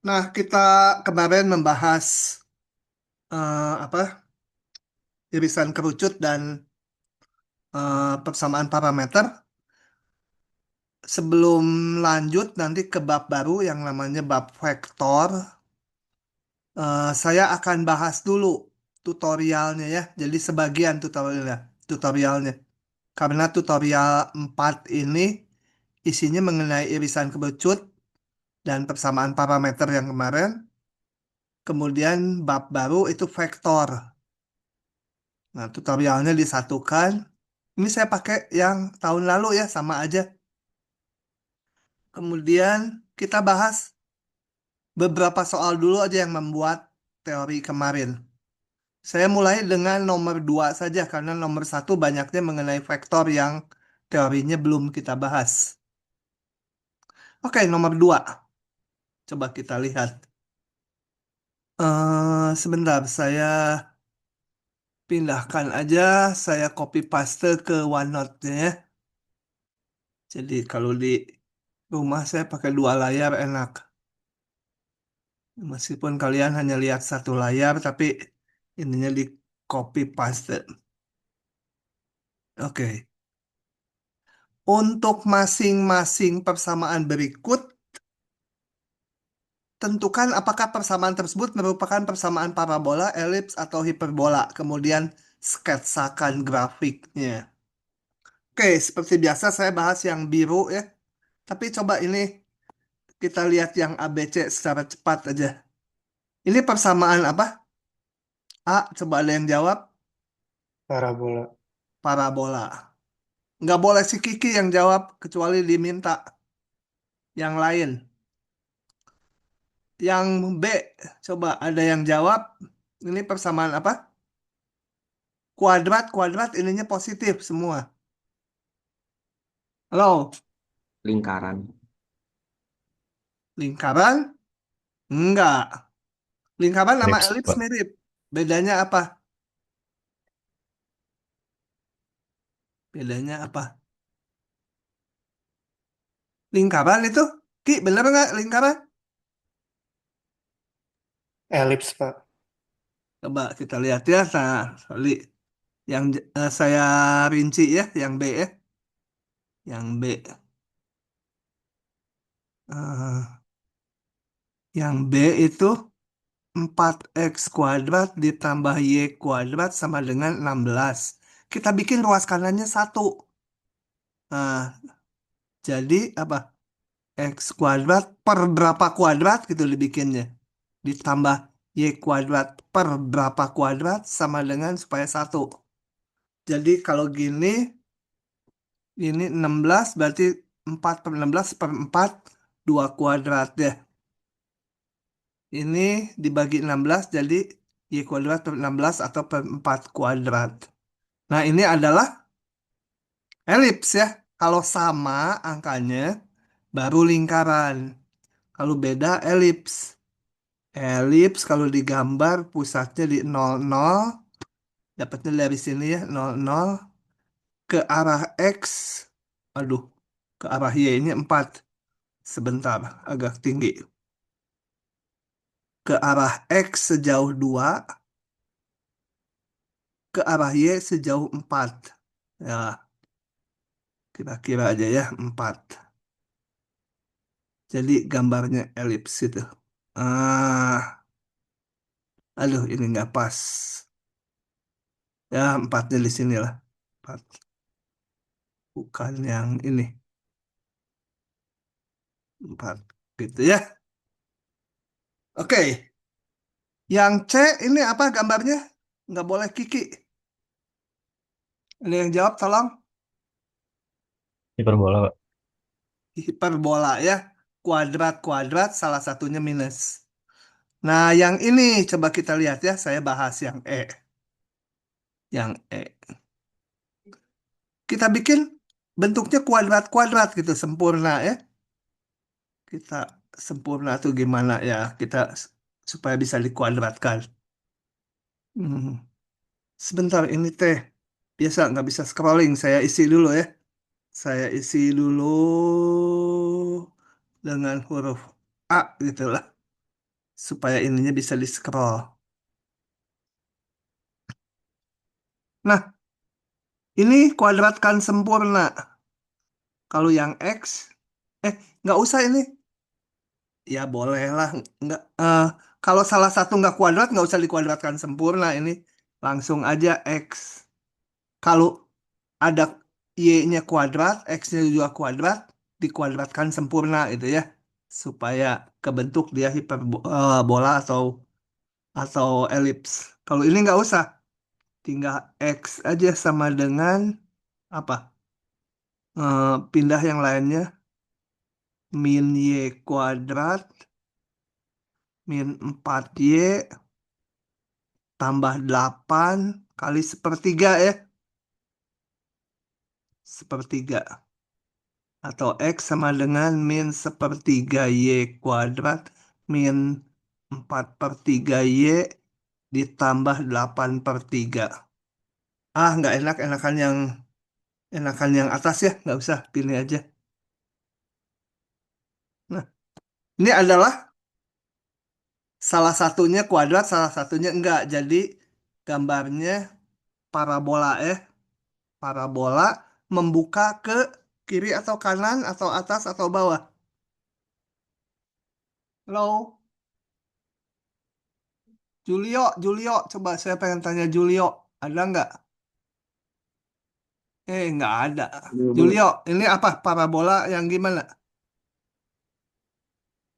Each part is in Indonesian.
Nah, kita kemarin membahas apa irisan kerucut dan persamaan parameter. Sebelum lanjut nanti ke bab baru yang namanya bab vektor, saya akan bahas dulu tutorialnya ya. Jadi sebagian tutorialnya. Karena tutorial 4 ini isinya mengenai irisan kerucut dan persamaan parameter yang kemarin. Kemudian bab baru itu vektor. Nah, tutorialnya disatukan. Ini saya pakai yang tahun lalu ya, sama aja. Kemudian kita bahas beberapa soal dulu aja yang membuat teori kemarin. Saya mulai dengan nomor 2 saja, karena nomor satu banyaknya mengenai vektor yang teorinya belum kita bahas. Oke, nomor 2. Coba kita lihat. Sebentar, saya pindahkan aja, saya copy paste ke OneNote-nya ya. Jadi kalau di rumah saya pakai dua layar enak. Meskipun kalian hanya lihat satu layar, tapi ininya di copy paste. Oke. Untuk masing-masing persamaan berikut, tentukan apakah persamaan tersebut merupakan persamaan parabola, elips, atau hiperbola. Kemudian sketsakan grafiknya. Oke, seperti biasa saya bahas yang biru ya. Tapi coba ini kita lihat yang ABC secara cepat aja. Ini persamaan apa? A, coba ada yang jawab. Parabola. Parabola. Nggak boleh si Kiki yang jawab, kecuali diminta yang lain. Yang B, coba ada yang jawab. Ini persamaan apa? Kuadrat, kuadrat ininya positif semua. Halo, Lingkaran. lingkaran? Enggak. Lingkaran sama Elips, elips Pak. mirip. Bedanya apa? Bedanya apa? Lingkaran itu? Ki, bener nggak lingkaran? Elips, Pak. Coba kita lihat ya. Nah, sorry. Yang saya rinci ya, yang B ya. Yang B. Eh, yang B itu 4x kuadrat ditambah y kuadrat sama dengan 16. Kita bikin ruas kanannya 1. Nah, jadi apa? X kuadrat per berapa kuadrat gitu dibikinnya. Ditambah y kuadrat per berapa kuadrat sama dengan supaya 1. Jadi kalau gini, ini 16 berarti 4 per 16 per 4, 2 kuadrat ya. Ini dibagi 16 jadi y kuadrat per 16 atau per 4 kuadrat. Nah, ini adalah elips ya. Kalau sama angkanya, baru lingkaran. Kalau beda, elips. Elips kalau digambar pusatnya di 00, dapatnya dari sini ya, 00, ke arah X, aduh, ke arah Y ini 4. Sebentar, agak tinggi. Ke arah X sejauh 2, ke arah Y sejauh 4. Ya, kira-kira aja ya, 4. Jadi gambarnya elips itu. Ah, aduh, ini nggak pas. Ya, 4-nya di sini lah. 4. Bukan yang ini. 4. Gitu ya. Oke. Yang C ini apa gambarnya? Nggak boleh Kiki. Ini yang jawab tolong. Hiperbola, Pak. Hiperbola ya. Kuadrat-kuadrat salah satunya minus. Nah, yang ini coba kita lihat ya. Saya bahas yang E. Yang E. Kita bikin bentuknya kuadrat-kuadrat gitu. Sempurna ya. Kita sempurna tuh gimana ya. Kita supaya bisa dikuadratkan. Hmm. Sebentar ini teh. Biasa nggak bisa scrolling. Saya isi dulu ya. Saya isi dulu dengan huruf A gitu lah. supaya ininya bisa di-scroll. Nah, ini kuadratkan sempurna. Kalau yang X, nggak usah ini. Ya boleh lah, nggak. Kalau salah satu nggak kuadrat, nggak usah dikuadratkan sempurna ini. Langsung aja X. Kalau ada Y-nya kuadrat, X-nya juga kuadrat, dikuadratkan sempurna itu ya. Supaya kebentuk dia hiperbola atau elips. Kalau ini nggak usah, tinggal X aja sama dengan apa? Pindah yang lainnya, min Y kuadrat, min 4Y tambah 8 kali sepertiga ya. Sepertiga. Atau X sama dengan min sepertiga Y kuadrat min 4 per 3 Y ditambah 8 per 3. Nggak enak, enakan yang atas ya, nggak usah, pilih aja. Nah, ini adalah salah satunya kuadrat, salah satunya enggak. Jadi gambarnya parabola parabola membuka ke kiri atau kanan atau atas atau bawah. Halo, Julio, coba saya pengen tanya Julio, ada nggak? Nggak ada. Dulu. Julio, ini apa? Parabola yang gimana?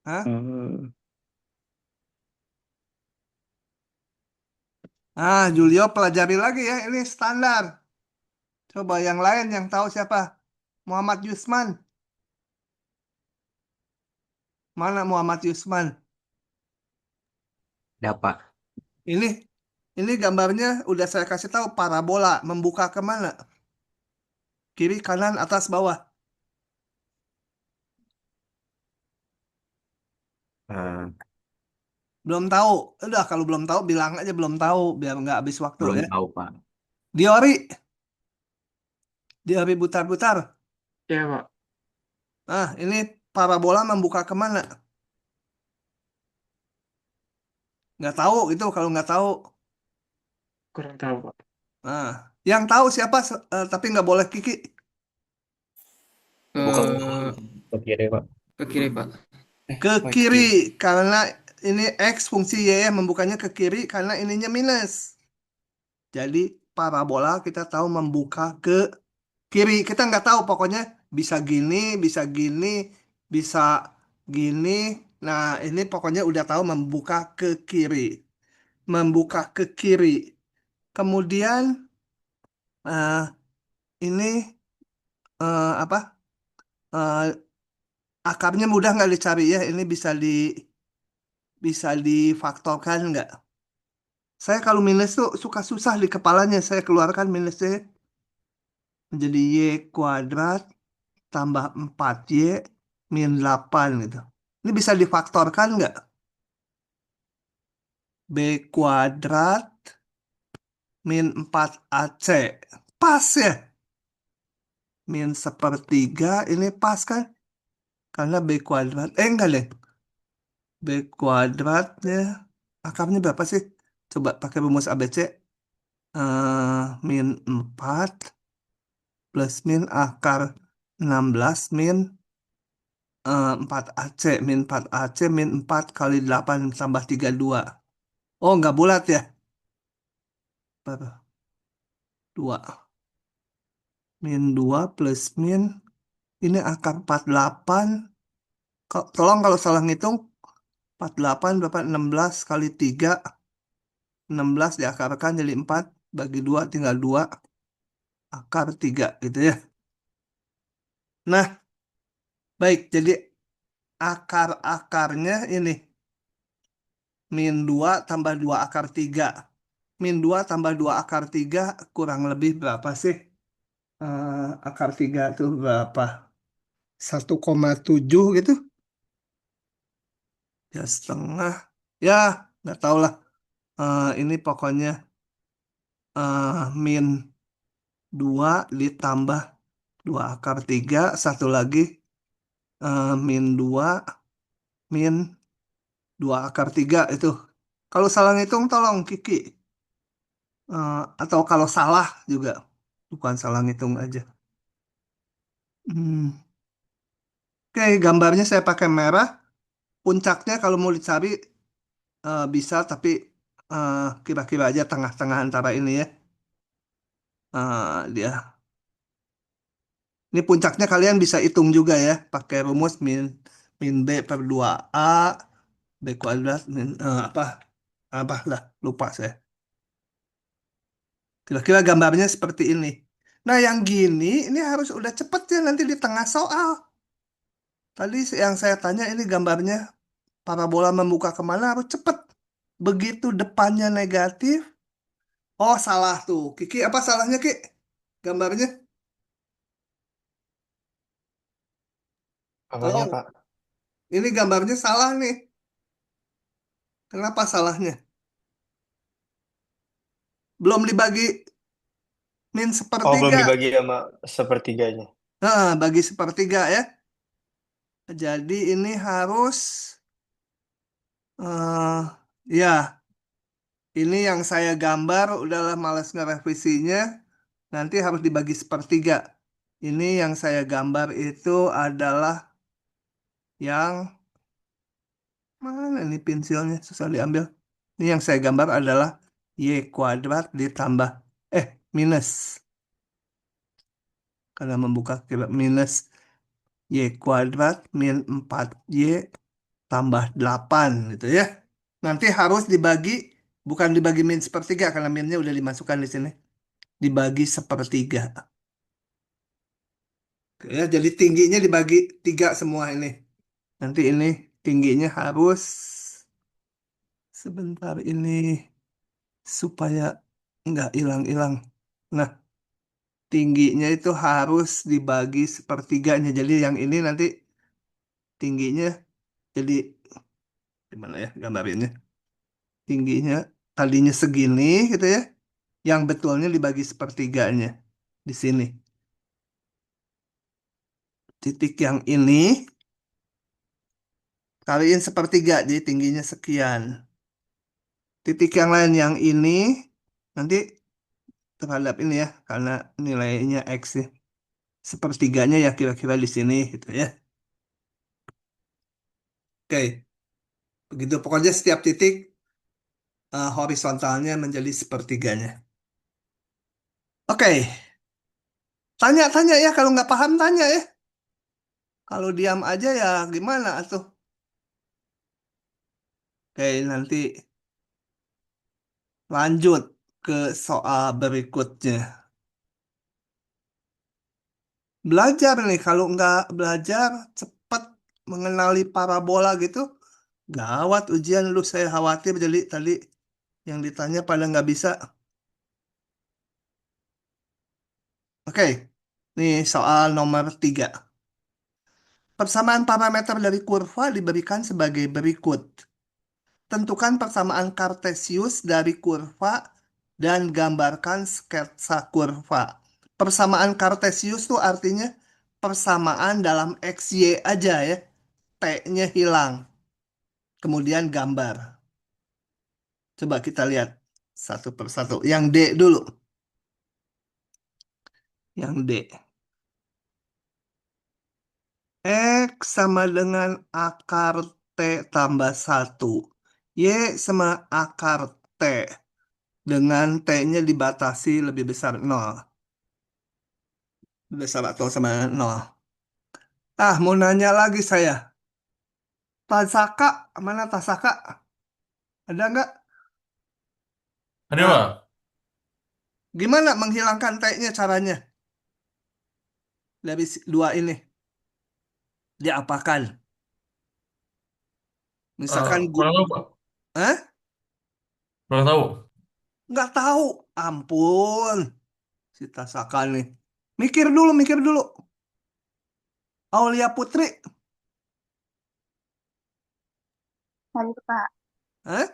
Hah? Hmm. Julio pelajari lagi ya, ini standar. Coba yang lain yang tahu siapa? Muhammad Yusman. Mana Muhammad Yusman? Dapat. Ini, ini gambarnya udah saya kasih tahu parabola membuka kemana? Kiri, kanan, atas, bawah. Hmm. Belum tahu. Udah kalau belum tahu bilang aja belum tahu biar nggak habis waktu Belum ya. tahu, Pak. Diori, Diori butar-butar. Ya, Pak. Ini parabola membuka kemana? Nggak tahu itu kalau nggak tahu. Kurang tahu, Pak. Nah, yang tahu siapa? Tapi nggak boleh Kiki. Bukan Eh, ke kiri, Pak. Ke kiri, Pak. ke Oh, ke kiri kiri. karena ini X fungsi Y ya, membukanya ke kiri karena ininya minus. Jadi parabola kita tahu membuka ke kiri. Kita nggak tahu pokoknya bisa gini, bisa gini. Nah, ini pokoknya udah tahu membuka ke kiri. Membuka ke kiri. Kemudian eh, ini apa? Eh, akarnya mudah nggak dicari ya? Ini bisa difaktorkan nggak? Saya kalau minus tuh suka susah di kepalanya. Saya keluarkan minusnya menjadi Y kuadrat tambah 4Y min 8 gitu. Ini bisa difaktorkan nggak? B kuadrat min 4AC. Pas ya? Min sepertiga ini pas kan? Karena B kuadrat. Enggak deh. B kuadratnya akarnya berapa sih? Coba pakai rumus ABC. Min 4 plus min akar 16 min 4AC. Min 4AC min 4 kali 8 tambah 32. Oh, nggak bulat ya? Berapa? 2. Min 2 plus min. Ini akar 48. Tolong kalau salah ngitung. 48 berapa? 16 kali 3. 16 diakarkan jadi 4. Bagi 2 tinggal 2. Akar 3 gitu ya. Nah, baik. Jadi akar-akarnya ini. Min 2 tambah 2 akar 3. Min 2 tambah 2 akar 3 kurang lebih berapa sih? Akar 3 itu berapa? 1,7 gitu? Ya setengah. Ya, nggak tahu lah. Ini pokoknya min 2 ditambah 2 akar 3. Satu lagi min 2 min 2 akar 3 itu. Kalau salah ngitung tolong Kiki. Atau kalau salah juga. Bukan salah ngitung aja. Hmm. Oke, gambarnya saya pakai merah. Puncaknya kalau mau dicari bisa, tapi kira-kira aja tengah-tengah antara ini ya. Dia. Ini puncaknya kalian bisa hitung juga ya. Pakai rumus min min B per 2A. B kuadrat min apa lah, lupa saya. Kira-kira gambarnya seperti ini. Nah, yang gini ini harus udah cepet ya nanti di tengah soal. Tadi yang saya tanya ini gambarnya parabola membuka kemana harus cepet. Begitu depannya negatif. Oh, salah tuh. Kiki, apa salahnya, Ki? Gambarnya? Apanya, Tolong. Pak? Ini gambarnya salah nih. Kenapa salahnya? Belum dibagi min Oh, belum sepertiga. dibagi sama sepertiganya. Nah, bagi sepertiga ya. Jadi ini harus ya, ini yang saya gambar udahlah malas ngerevisinya. Nanti harus dibagi sepertiga. Ini yang saya gambar itu adalah yang mana nih pensilnya susah diambil. Ini yang saya gambar adalah Y kuadrat ditambah minus karena membuka kira minus Y kuadrat min 4Y tambah 8 gitu ya. Nanti harus dibagi, bukan dibagi min sepertiga karena minnya udah dimasukkan di sini. Dibagi sepertiga. Oke, ya, jadi tingginya dibagi 3 semua ini. Nanti ini tingginya harus sebentar ini supaya nggak hilang-hilang. Nah, tingginya itu harus dibagi sepertiganya. Jadi yang ini nanti tingginya jadi gimana ya gambarinnya? Tingginya tadinya segini gitu ya. Yang betulnya dibagi sepertiganya di sini. Titik yang ini kaliin sepertiga, jadi tingginya sekian. Titik yang lain yang ini nanti terhadap ini ya, karena nilainya X ya. Sepertiganya ya kira-kira di sini gitu ya. Oke, begitu pokoknya setiap titik horizontalnya menjadi sepertiganya. Oke, tanya-tanya ya kalau nggak paham tanya ya. Kalau diam aja ya gimana tuh? Oke, nanti lanjut ke soal berikutnya. Belajar nih, kalau nggak belajar cepat mengenali parabola gitu, gawat ujian lu saya khawatir jadi tadi yang ditanya pada nggak bisa. Oke, nih soal nomor 3. Persamaan parameter dari kurva diberikan sebagai berikut. Tentukan persamaan Kartesius dari kurva dan gambarkan sketsa kurva. Persamaan Kartesius tuh artinya persamaan dalam XY aja ya. T-nya hilang. Kemudian gambar. Coba kita lihat satu persatu. Yang D dulu. Yang D. X sama dengan akar T tambah 1. Y sama akar T. Dengan T-nya dibatasi lebih besar 0. Besar atau sama 0. Mau nanya lagi saya. Tasaka, mana Tasaka? Ada nggak? Ada Nah, bang? gimana menghilangkan T-nya caranya? Dari dua ini. Diapakan? Misalkan Kurang tahu pak. Hah? Kurang tahu. Nggak tahu. Ampun. Si Tasaka nih. Mikir dulu, mikir dulu. Aulia Putri. Lalu Kak, Hah?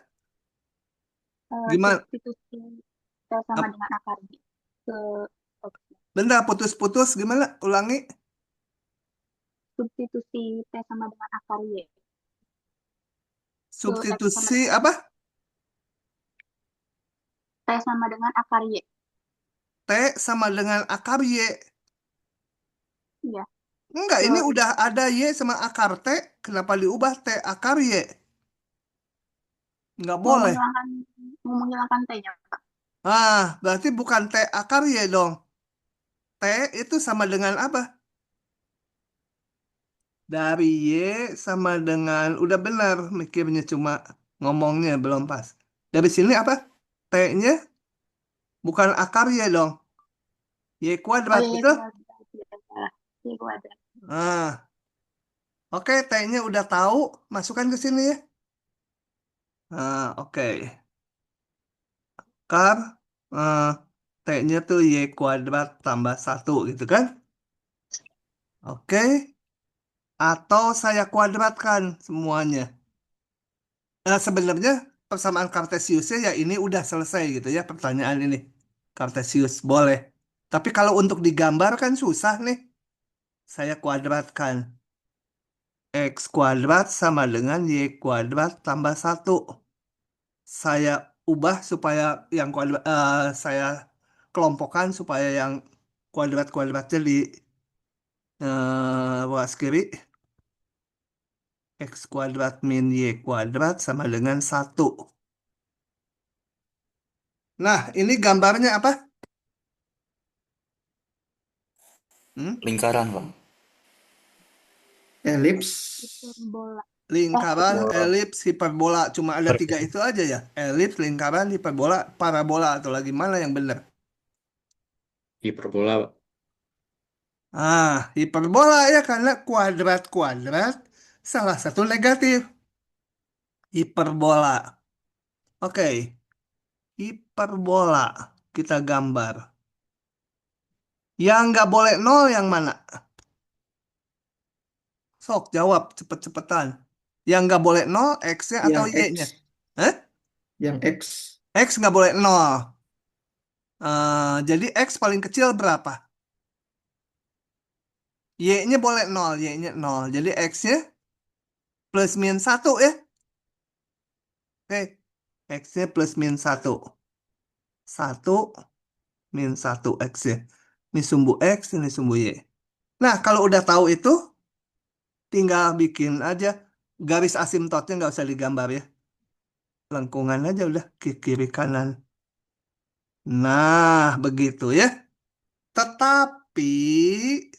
Gimana? substitusi T sama Ap- dengan akar B ke Bentar, putus-putus. Gimana? Ulangi. substitusi T sama dengan akar Y Tuh, X sama Substitusi dengan apa? T sama dengan akar Y. T sama dengan akar Y. Iya. Enggak, ini Tuh, udah ada Y sama akar T. Kenapa diubah T akar Y? Enggak mau boleh. menghilangkan mau menghilangkan T-nya, Pak. Berarti bukan T akar Y dong. T itu sama dengan apa? Dari Y sama dengan, udah benar mikirnya cuma ngomongnya belum pas. Dari sini apa? T-nya bukan akar Y dong. Y Oh kuadrat, iya, betul? kuadrat. Iya, salah. Y kuadrat. Ah, oke, T-nya udah tahu. Masukkan ke sini ya. Oke. Akar, eh, T-nya tuh Y kuadrat tambah satu gitu kan? Oke. Atau saya kuadratkan semuanya. Sebenarnya persamaan Kartesiusnya ya ini udah selesai gitu ya pertanyaan ini. Kartesius boleh. Tapi kalau untuk digambar kan susah nih. Saya kuadratkan. X kuadrat sama dengan Y kuadrat tambah satu. Saya ubah supaya yang kuadrat, saya kelompokkan supaya yang kuadrat-kuadratnya di ruas kiri. X kuadrat min Y kuadrat sama dengan satu. Nah, ini gambarnya apa? Hmm? Lingkaran, Pak. Elips. Hiperbola. Lingkaran, Hiperbola. elips, hiperbola. Cuma ada tiga itu aja ya. Elips, lingkaran, hiperbola, parabola. Atau lagi mana yang benar? Hiperbola, Pak. Hiperbola ya karena kuadrat-kuadrat salah satu negatif. Hiperbola. Oke, hiperbola. Kita gambar. Yang nggak boleh nol yang mana? Sok, jawab cepet-cepetan. Yang nggak boleh nol, X-nya atau Yang X. Y-nya? Hah? Yang X. X nggak boleh nol. Jadi X paling kecil berapa? Y-nya boleh nol, Y-nya nol. Jadi X-nya plus min satu ya. Oke, X-nya plus min satu. Satu min satu X-nya. Ini sumbu X, ini sumbu Y. Nah, kalau udah tahu itu, tinggal bikin aja. Garis asimptotnya nggak usah digambar ya. Lengkungan aja udah ke kiri kanan. Nah, begitu ya. Tetapi,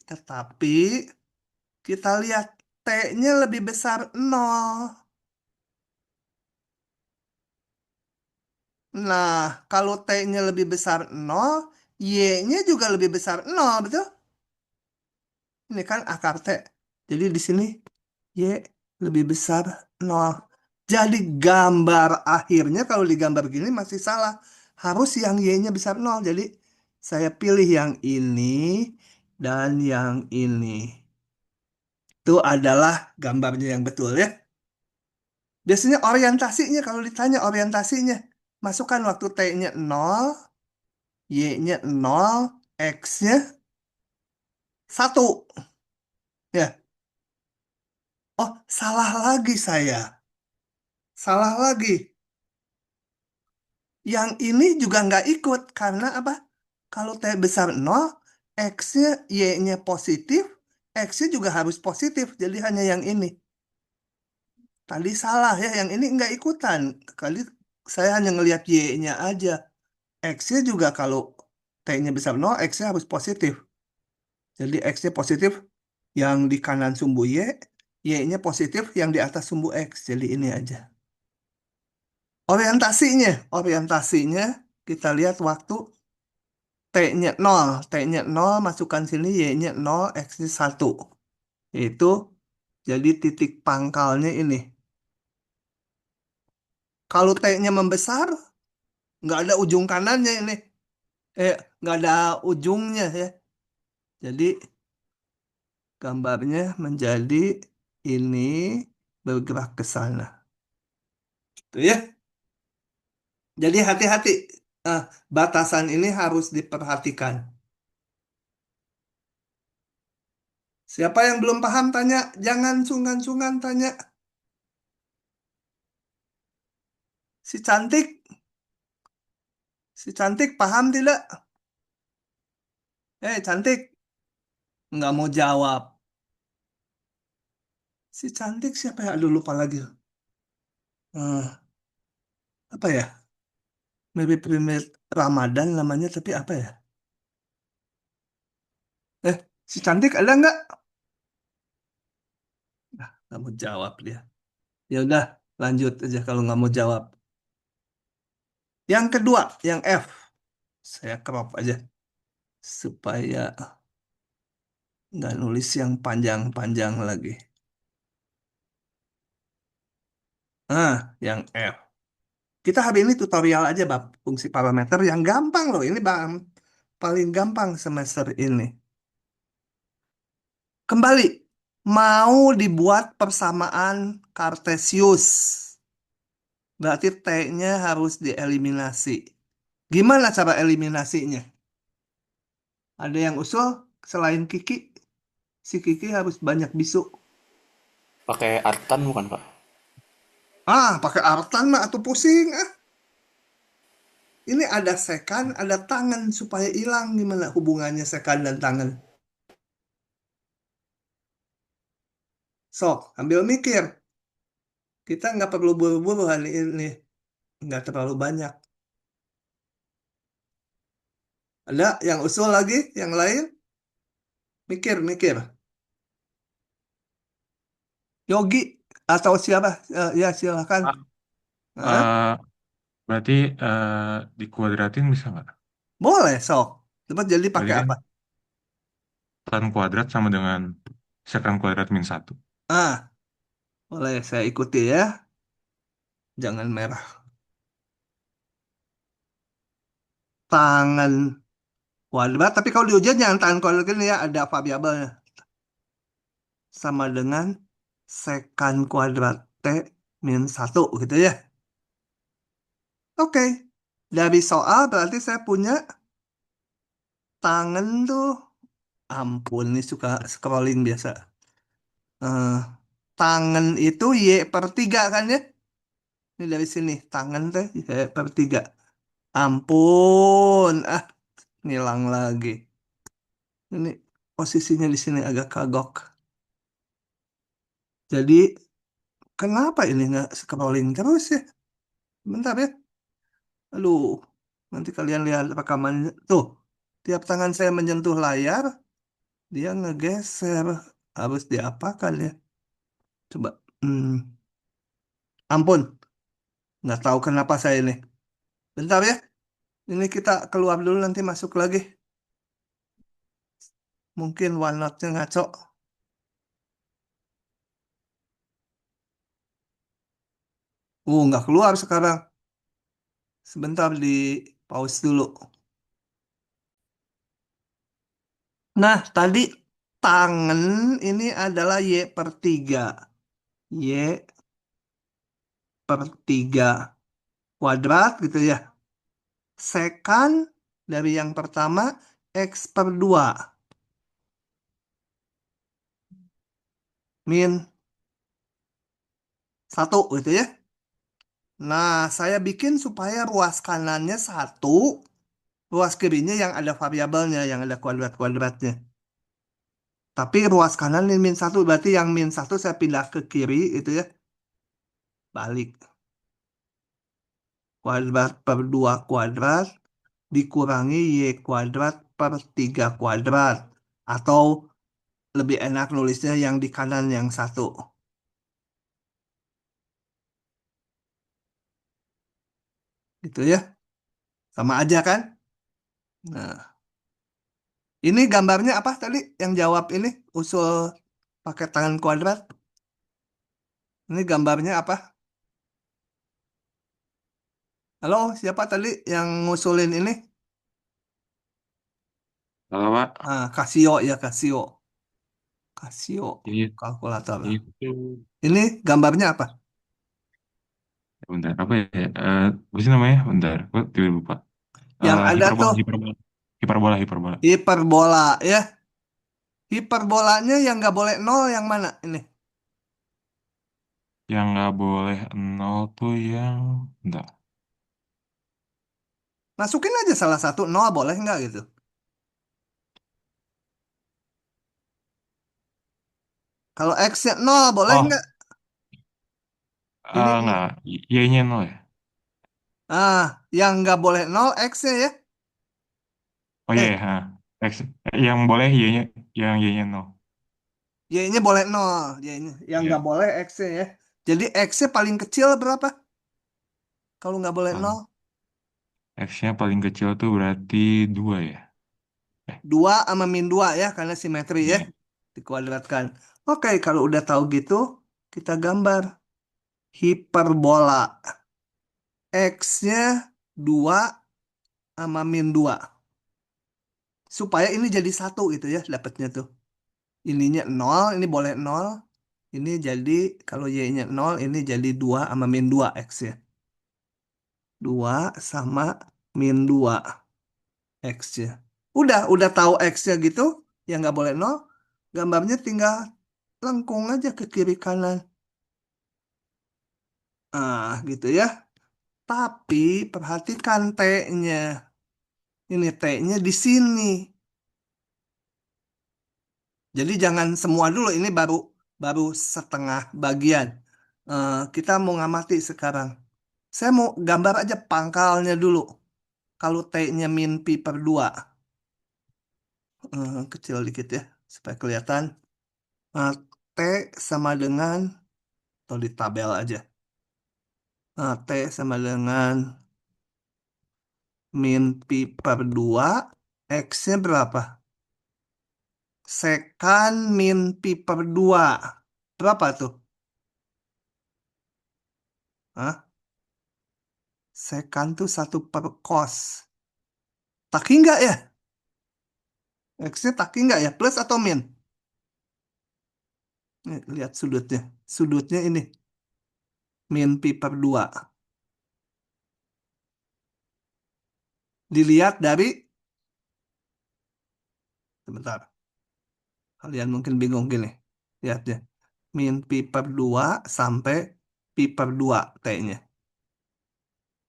tetapi kita lihat T-nya lebih besar nol. Nah, kalau T-nya lebih besar nol, Y-nya juga lebih besar nol, betul? Ini kan akar T. Jadi di sini Y lebih besar nol. Jadi gambar akhirnya kalau digambar gini masih salah. Harus yang Y-nya besar nol. Jadi saya pilih yang ini dan yang ini. Itu adalah gambarnya yang betul ya. Biasanya orientasinya kalau ditanya orientasinya. Masukkan waktu T-nya nol, Y-nya nol, X-nya satu. Ya. Oh, salah lagi saya. Salah lagi. Yang ini juga nggak ikut. Karena apa? Kalau T besar nol, X-nya, Y-nya positif, X-nya juga harus positif. Jadi hanya yang ini. Tadi salah ya, yang ini nggak ikutan. Kali saya hanya ngelihat Y-nya aja. X-nya juga kalau T-nya besar nol, X-nya harus positif. Jadi X-nya positif yang di kanan sumbu Y, Y-nya positif yang di atas sumbu X. Jadi ini aja. Orientasinya kita lihat waktu T-nya nol, T-nya nol masukkan sini, Y-nya nol, X-nya satu. Itu jadi titik pangkalnya ini. Kalau T-nya membesar, nggak ada ujung kanannya ini. Nggak ada ujungnya ya. Jadi gambarnya menjadi ini bergerak ke sana. Tuh ya. Jadi hati-hati. Eh, Batasan ini harus diperhatikan. Siapa yang belum paham tanya, jangan sungkan-sungkan tanya. Si cantik, si cantik paham tidak? Cantik, nggak mau jawab. Si cantik siapa ya? Aduh lupa lagi. Eh, apa ya? Mirip-mirip Ramadan namanya, tapi apa ya? Eh, si cantik ada nggak? Nggak mau jawab dia. Ya udah, lanjut aja kalau nggak mau jawab. Yang kedua, yang F. Saya crop aja supaya nggak nulis yang panjang-panjang lagi. Yang F. Kita hari ini tutorial aja, Bab. Fungsi parameter yang gampang loh. Ini bang, paling gampang semester ini. Kembali, mau dibuat persamaan Kartesius. Berarti T-nya harus dieliminasi. Gimana cara eliminasinya? Ada yang usul selain Kiki? Si Kiki harus banyak bisu. Pakai artan bukan, Pak? Pakai artan mah atau pusing. Ini ada sekan, ada tangan supaya hilang. Gimana hubungannya sekan dan tangan? Sok, ambil mikir. Kita nggak perlu buru-buru hari ini. Nggak terlalu banyak. Ada yang usul lagi? Yang lain? Mikir, mikir. Yogi atau siapa? Ya, silakan. Ah, Hah? eh, berarti dikuadratin bisa nggak? Boleh, sok. Coba jadi Berarti pakai kan apa? tan kuadrat sama dengan sekran kuadrat min satu. Ah, boleh saya ikuti ya. Jangan merah. Tangan kuadrat, tapi kalau di ujian jangan tangan kuadrat ini ya, ada variabelnya. Sama dengan sekan kuadrat T min satu gitu ya. Oke. Dari soal berarti saya punya tangan tuh. Ampun, ini suka scrolling biasa. Eh, tangan itu Y per 3 kan ya? Ini dari sini. Tangan teh Y per 3. Ampun. Ngilang lagi. Ini posisinya di sini agak kagok. Jadi, kenapa ini nggak scrolling terus ya? Bentar ya. Aduh, nanti kalian lihat rekamannya. Tuh, tiap tangan saya menyentuh layar, dia ngegeser. Harus diapakan ya? Coba. Ampun, nggak tahu kenapa saya ini. Bentar ya. Ini kita keluar dulu nanti masuk lagi. Mungkin OneNote-nya ngaco. Nggak keluar sekarang. Sebentar di pause dulu. Nah, tadi tangan ini adalah Y per 3. Y per 3 kuadrat gitu ya. Sekan dari yang pertama X per 2 min 1 gitu ya. Nah, saya bikin supaya ruas kanannya 1, ruas kirinya yang ada variabelnya, yang ada kuadrat-kuadratnya. Tapi ruas kanan ini min 1, berarti yang min 1 saya pindah ke kiri itu ya. Balik. Kuadrat per 2 kuadrat dikurangi Y kuadrat per 3 kuadrat. Atau lebih enak nulisnya yang di kanan yang 1. Gitu ya. Sama aja kan? Nah, ini gambarnya apa tadi? Yang jawab ini usul pakai tangan kuadrat. Ini gambarnya apa? Halo, siapa tadi yang ngusulin ini? Kalau Pak, Casio ya, Casio. Casio ini kalkulator. itu Ini gambarnya apa? bentar apa ya? Apa sih namanya? Bentar, kok tiba lupa. Yang ada Hiperbola, tuh hiperbola, hiperbola, hiperbola. hiperbola ya. Hiperbolanya yang nggak boleh nol yang mana ini? Yang nggak boleh nol tuh yang, bentar. Masukin aja salah satu nol boleh nggak gitu. Kalau X-nya nol boleh Oh, nggak? Ini enggak. Y-nya nol ya? ah yang nggak boleh nol X-nya ya. Oh iya, Eh, ya, ha. X. Yang boleh Y-nya, yang Y-nya nol. Y-nya boleh nol, Y-nya. Yang Iya. nggak boleh X-nya ya. Jadi X-nya paling kecil berapa? Kalau nggak boleh nol, Paling X-nya paling kecil tuh berarti 2 ya? Eh, 2 sama min 2 ya, karena simetri ya. iya. Dikuadratkan. Oke, kalau udah tahu gitu, kita gambar hiperbola. X-nya 2 sama min 2. Supaya ini jadi satu gitu ya, dapatnya tuh. Ininya nol, ini boleh nol. Ini jadi, kalau Y-nya nol, ini jadi 2 sama min 2 X-nya. 2 sama min 2 X-nya. Udah tahu X-nya gitu, yang nggak boleh nol, gambarnya tinggal lengkung aja ke kiri kanan. Ah, gitu ya. Tapi perhatikan T-nya. Ini T-nya di sini. Jadi jangan semua dulu, ini baru baru setengah bagian. Kita mau ngamati sekarang. Saya mau gambar aja pangkalnya dulu. Kalau T-nya min pi per 2. Kecil dikit ya, supaya kelihatan. Eh, T sama dengan, atau di tabel aja. T sama dengan min pi per 2. X-nya berapa? Sekan min pi per 2. Berapa tuh? Hah? Sekan tuh 1/cos. Taki nggak ya? X-nya taki nggak ya? Plus atau min? Nih, lihat sudutnya. Sudutnya ini. Min pi per 2. Dilihat dari, sebentar. Kalian mungkin bingung gini. Lihat ya. Min pi per 2 sampai pi per 2 T-nya.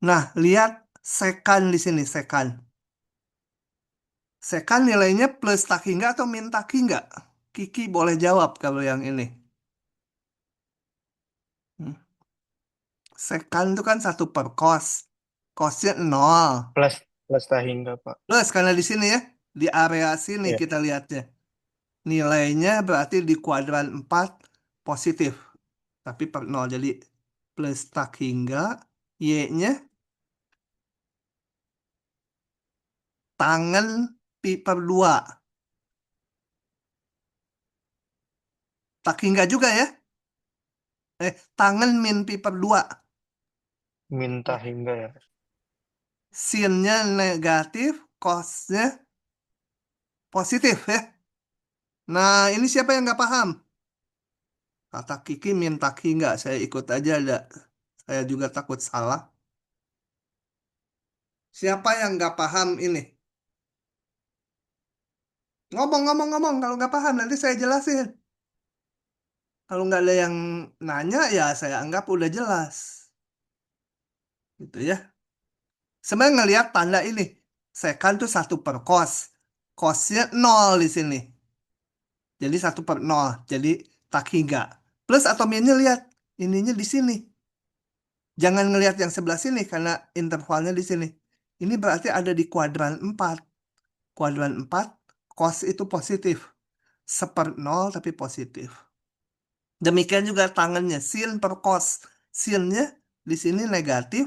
Nah, lihat sekan di sini. Sekan. Sekan nilainya plus taki nggak atau min taki nggak? Kiki boleh jawab kalau yang ini. Hmm. Sekan itu kan 1/cos. Cosnya 0. Plus plus hingga Pak. Plus karena di sini ya, di area sini Ya, kita lihatnya. Nilainya berarti di kuadran 4 positif. Tapi per 0. Jadi plus tak hingga Y-nya tangen pi per 2. Tak hingga juga ya. Tangen min pi per 2. minta hingga ya. Sinnya negatif, cosnya positif ya. Nah, ini siapa yang nggak paham? Kata Kiki min tak hingga. Saya ikut aja ada. Saya juga takut salah. Siapa yang nggak paham ini? Ngomong kalau nggak paham nanti saya jelasin. Kalau nggak ada yang nanya ya saya anggap udah jelas. Gitu ya. Sebenarnya ngelihat tanda ini. Sekan tuh 1/cos. Cosnya 0 di sini. Jadi 1/0. Jadi tak hingga. Plus atau minusnya lihat. Ininya di sini. Jangan ngelihat yang sebelah sini karena intervalnya di sini. Ini berarti ada di kuadran 4. Kuadran 4, cos itu positif. 1/0 tapi positif. Demikian juga tangannya, sin per cos. Sinnya di sini negatif,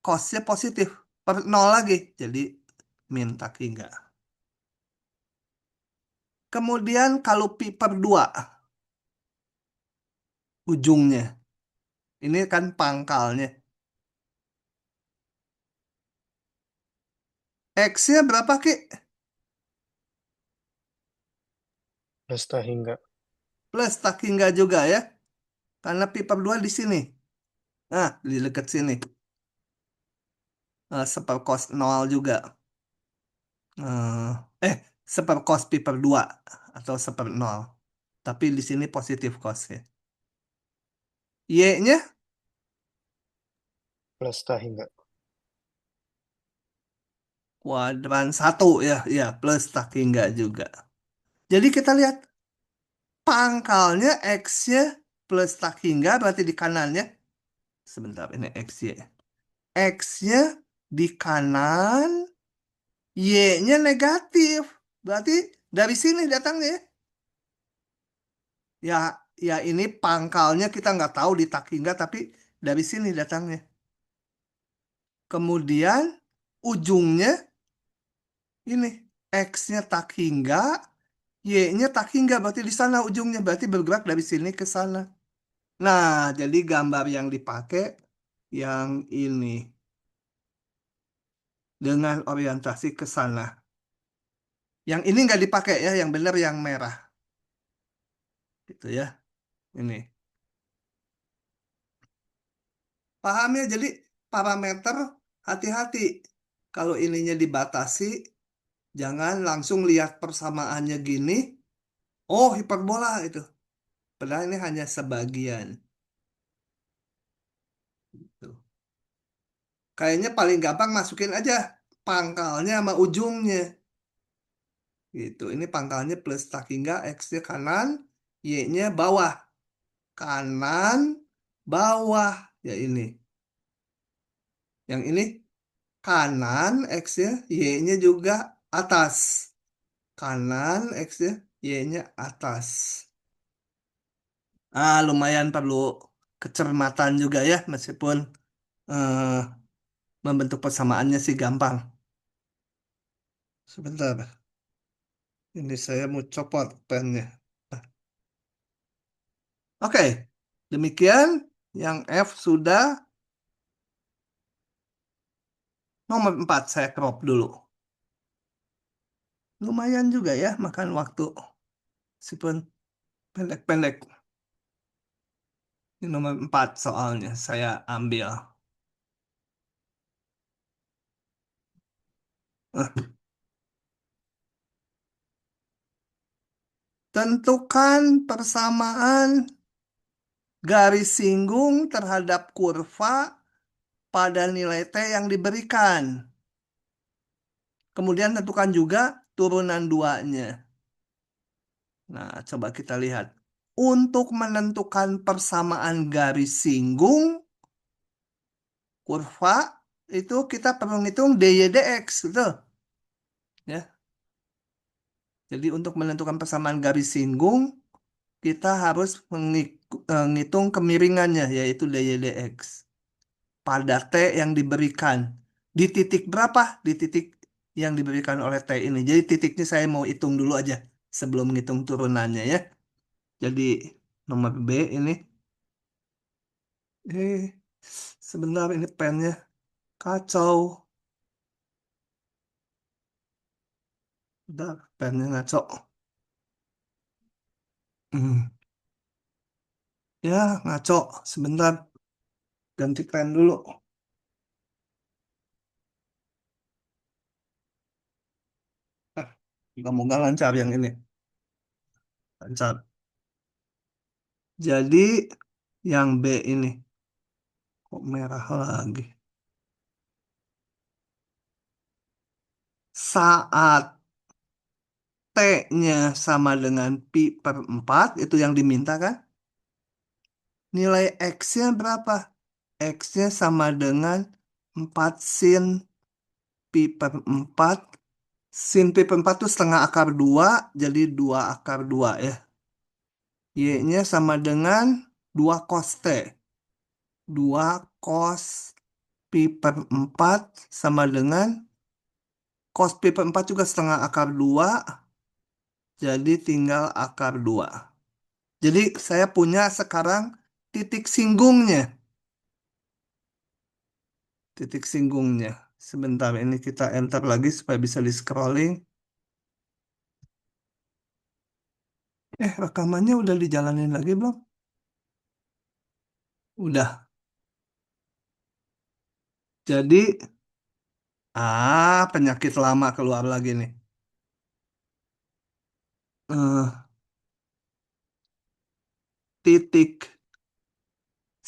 cosnya positif. Per 0 lagi, jadi min tak hingga. Kemudian kalau pi per 2, ujungnya. Ini kan pangkalnya. X-nya berapa, Ki? Plus hingga. Plus tak hingga juga ya. Karena pi per 2 di sini. Nah, di dekat sini. Seper cos 0 juga. Eh, seper cos pi per 2 atau seper 0. Tapi di sini positif cosnya. Y-nya Plus hingga. kuadran 1 ya, ya plus tak hingga juga. Jadi kita lihat pangkalnya X-nya plus tak hingga berarti di kanannya. Sebentar, ini X-Y. X-nya di kanan, Y-nya negatif. Berarti dari sini datangnya ya. Ya, ya ini pangkalnya kita nggak tahu di tak hingga, tapi dari sini datangnya. Kemudian ujungnya ini X-nya tak hingga, Y-nya tak hingga, berarti di sana ujungnya, berarti bergerak dari sini ke sana. Nah, jadi gambar yang dipakai yang ini dengan orientasi ke sana. Yang ini nggak dipakai ya, yang benar yang merah. Gitu ya, ini. Paham ya? Jadi parameter hati-hati. Kalau ininya dibatasi, jangan langsung lihat persamaannya gini. Oh, hiperbola itu. Padahal ini hanya sebagian. Tuh. Kayaknya paling gampang masukin aja pangkalnya sama ujungnya. Gitu. Ini pangkalnya plus tak hingga X-nya kanan, Y-nya bawah. Kanan, bawah. Ya ini. Yang ini kanan X-nya, Y-nya juga atas. Kanan X-nya, Y-nya atas. Lumayan perlu kecermatan juga ya, meskipun eh, membentuk persamaannya sih gampang. Sebentar, ini saya mau copot pennya. Nah, oke, demikian yang F sudah. Nomor 4 saya crop dulu. Lumayan juga ya makan waktu. Meskipun pendek-pendek. Ini nomor 4 soalnya saya ambil. Eh, Tentukan persamaan garis singgung terhadap kurva pada nilai T yang diberikan. Kemudian tentukan juga turunan duanya. Nah, coba kita lihat. Untuk menentukan persamaan garis singgung kurva, itu kita perlu ngitung dy dx, gitu. Ya. Jadi untuk menentukan persamaan garis singgung, kita harus menghitung kemiringannya, yaitu dy dx. Pada T yang diberikan. Di titik berapa? Di titik yang diberikan oleh T ini. Jadi titiknya saya mau hitung dulu aja sebelum menghitung turunannya ya. Jadi nomor B ini. Eh, Sebentar ini pennya kacau. Udah, pennya ngaco. Hmm. Ya, ngaco. Sebentar. Ganti pen dulu. Ah, Moga-moga lancar yang ini. Lancar. Jadi, yang B ini. Kok merah lagi? Saat T-nya sama dengan pi per 4, itu yang diminta kan? Nilai X-nya berapa? X-nya sama dengan 4 sin pi per 4. Sin pi per 4 itu setengah akar 2, jadi 2 akar 2 ya. Y-nya sama dengan 2 cos T. 2 cos pi per 4 sama dengan cos pi per 4 juga setengah akar 2, jadi tinggal akar 2. Jadi saya punya sekarang titik singgungnya. Titik singgungnya. Sebentar, ini kita enter lagi supaya bisa di-scrolling. Rekamannya udah dijalanin lagi belum? Udah. Jadi, penyakit lama keluar lagi nih. Eh, Titik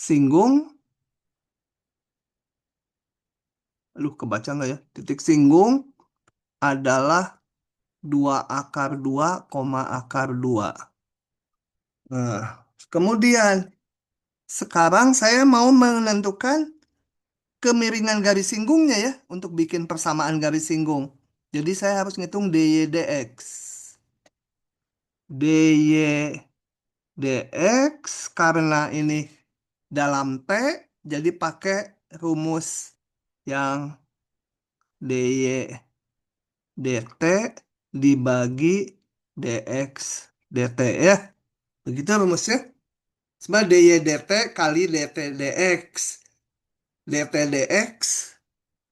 singgung. Aduh, kebaca nggak ya? Titik singgung adalah 2 akar 2, koma akar 2. Nah, kemudian sekarang saya mau menentukan kemiringan garis singgungnya ya untuk bikin persamaan garis singgung. Jadi saya harus ngitung dy dx. dy dx karena ini dalam T, jadi pakai rumus yang dy dt dibagi dx dt ya. Begitu rumusnya. Sebenarnya dy dt kali dt dx. dt dx,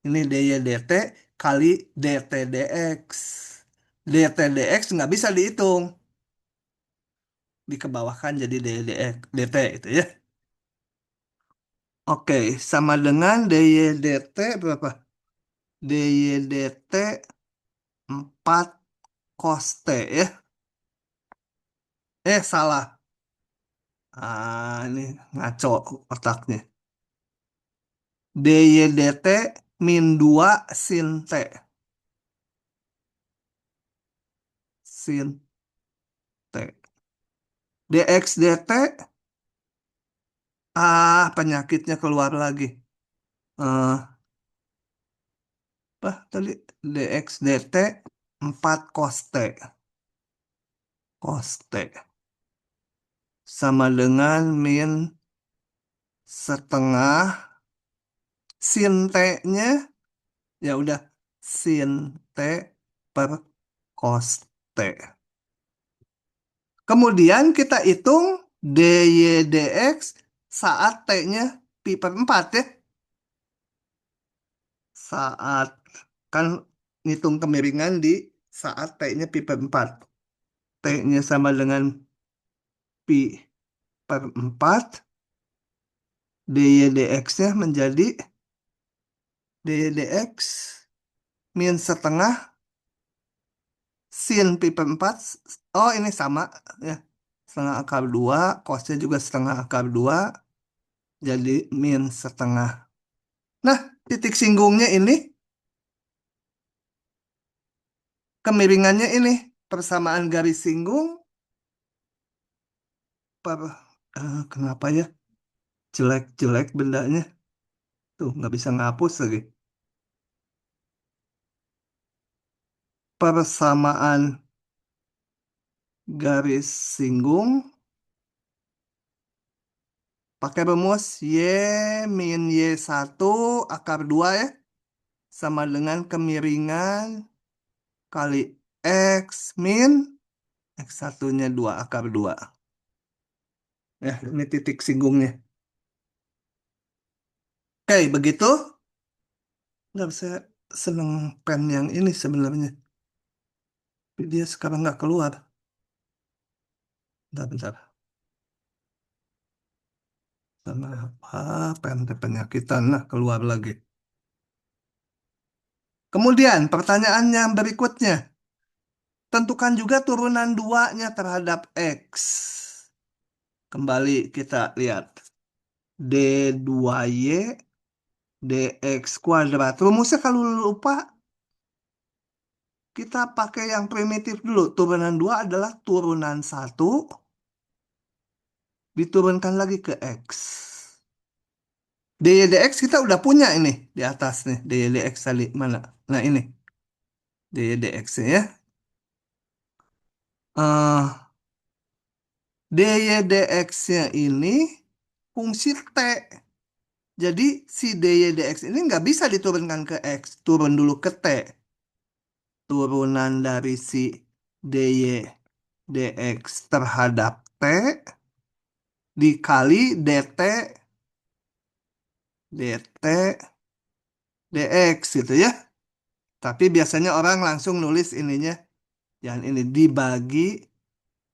ini dy dt kali dt dx. dt dx nggak bisa dihitung. Dikebawahkan jadi dy dx, dt itu ya. Oke, sama dengan dy dt berapa? dy dt 4 cos T ya. Salah. Ini ngaco otaknya. dy dt min 2 sin T. Sin T. dx dt, penyakitnya keluar lagi. Eh, Apa tadi? dx dt 4 cos T. Cos T. Sama dengan min setengah sin T-nya. Ya udah, sin T per cos T. Kemudian kita hitung dy dx saat T-nya pi per 4 ya. Saat, kan ngitung kemiringan di saat T-nya pi per 4. T-nya sama dengan pi per 4. dy dx-nya menjadi dy dx min setengah sin pi per 4. Oh, ini sama ya. Setengah akar 2, cosnya juga setengah akar 2. Jadi min setengah. Nah, titik singgungnya ini, kemiringannya ini, persamaan garis singgung per, kenapa ya? Jelek-jelek bendanya. Tuh, nggak bisa ngapus lagi. Persamaan garis singgung pakai rumus y min y1 akar 2 ya. Sama dengan kemiringan kali x min x1-nya 2 akar 2. Ya, ini titik singgungnya. Oke, begitu. Nggak bisa, seneng pen yang ini sebenarnya. Tapi dia sekarang nggak keluar. Bentar. Sama apa? Pen penyakitan. Nah, keluar lagi. Kemudian, pertanyaan yang berikutnya. Tentukan juga turunan 2-nya terhadap X. Kembali kita lihat. D2Y dx kuadrat. Rumusnya kalau lupa, kita pakai yang primitif dulu. Turunan 2 adalah turunan 1 diturunkan lagi ke X. dy dx kita udah punya ini di atas nih. dy dx tadi mana? Nah ini. dy dx ya. Dy dx-nya ini fungsi T. Jadi si dy dx ini nggak bisa diturunkan ke X. Turun dulu ke T. Turunan dari si dy dx terhadap T dikali dt dx gitu ya. Tapi biasanya orang langsung nulis ininya. Yang ini dibagi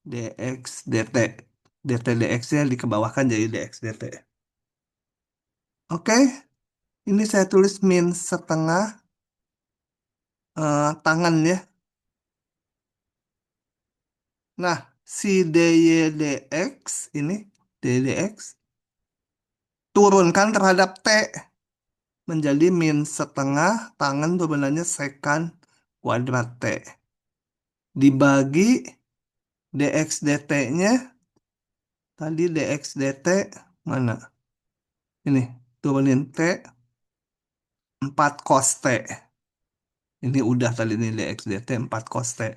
dx dt. dt dx-nya dikebawahkan jadi dx dt. Oke, ini saya tulis min setengah tangan ya. Nah, si dy dx ini, dy dx turunkan terhadap t menjadi min setengah tangan turunannya sekan kuadrat T. Dibagi dx dt-nya, tadi dx dt mana? Ini, turunin T, 4 cos T. Ini udah tadi ini dx dt 4 cos T.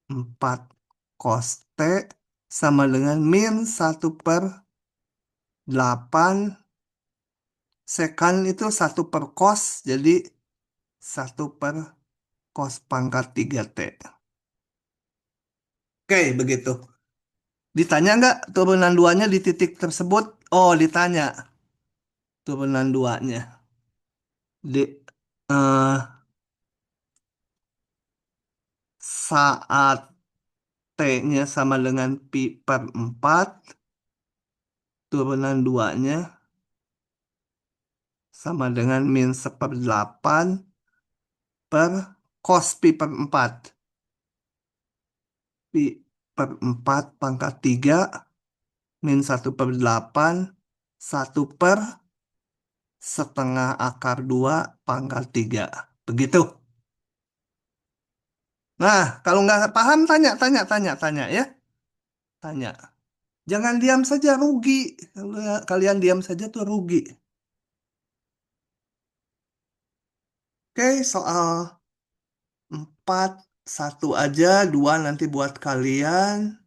4 cos T sama dengan min 1/8. Sekan itu 1/cos, jadi 1/cos pangkat 3T. Oke, begitu. Ditanya nggak turunan duanya di titik tersebut? Oh, ditanya turunan duanya. Eh, saat T-nya sama dengan pi/4, turunan duanya sama dengan min 1/8 per cos pi/4. Pi/4 pangkat 3 min 1/8 1/setengah akar 2 pangkat 3. Begitu. Nah, kalau nggak paham tanya ya. Tanya. Jangan diam saja, rugi. Kalau kalian diam saja tuh rugi. Oke, soal 4, 1 aja, 2 nanti buat kalian.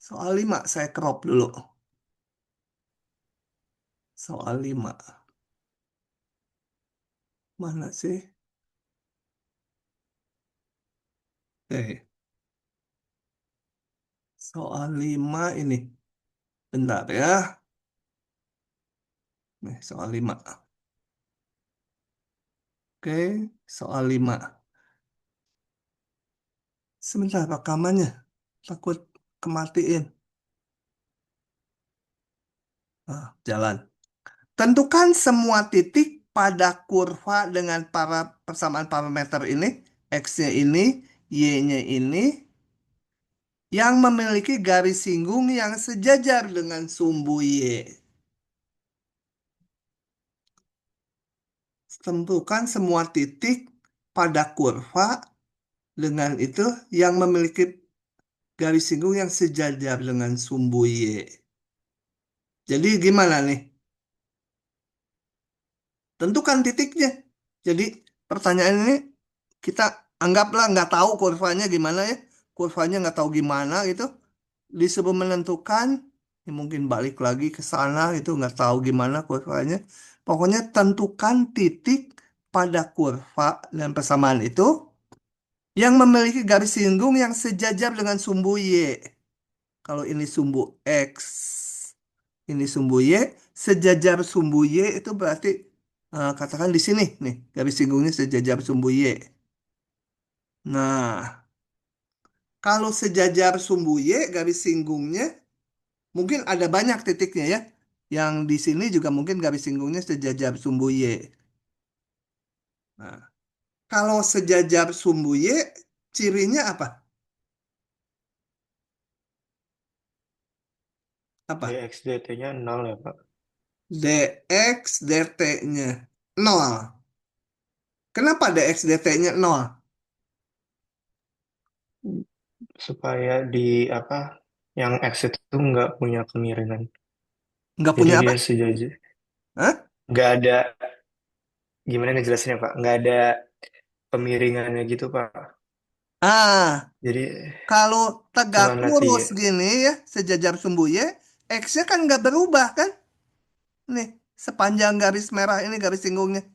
Soal 5 saya crop dulu. Soal 5. Mana sih? Oke, soal 5 ini. Bentar ya. Nih, soal 5. Oke, soal 5. Sebentar rekamannya. Takut kematiin. Jalan. Tentukan semua titik pada kurva dengan para persamaan parameter ini. X-nya ini, Y-nya ini. Yang memiliki garis singgung yang sejajar dengan sumbu Y. Tentukan semua titik pada kurva dengan itu yang memiliki garis singgung yang sejajar dengan sumbu Y. Jadi gimana nih? Tentukan titiknya. Jadi pertanyaan ini kita anggaplah nggak tahu kurvanya gimana ya. Kurvanya nggak tahu gimana gitu. Disuruh menentukan, ya mungkin balik lagi ke sana itu nggak tahu gimana kurvanya. Pokoknya tentukan titik pada kurva dan persamaan itu yang memiliki garis singgung yang sejajar dengan sumbu Y. Kalau ini sumbu X, ini sumbu Y, sejajar sumbu Y itu berarti katakan di sini nih, garis singgungnya sejajar sumbu Y. Nah, kalau sejajar sumbu Y, garis singgungnya mungkin ada banyak titiknya ya. Yang di sini juga mungkin garis singgungnya sejajar sumbu Y. Nah, kalau sejajar sumbu Y, cirinya apa? Apa? dx dt-nya 0 ya, Pak. Dx dt-nya 0. Kenapa dx dt-nya 0? Supaya di apa yang X itu nggak punya kemiringan. Nggak Jadi punya apa? dia sejajar. Hah? Nggak ada, gimana ngejelasinnya, Pak? Nggak ada kemiringannya gitu, Pak. Ah, Jadi kalau tegak cuma nanti lurus ya. gini ya, sejajar sumbu Y, X-nya kan nggak berubah kan? Nih, sepanjang garis merah ini garis singgungnya.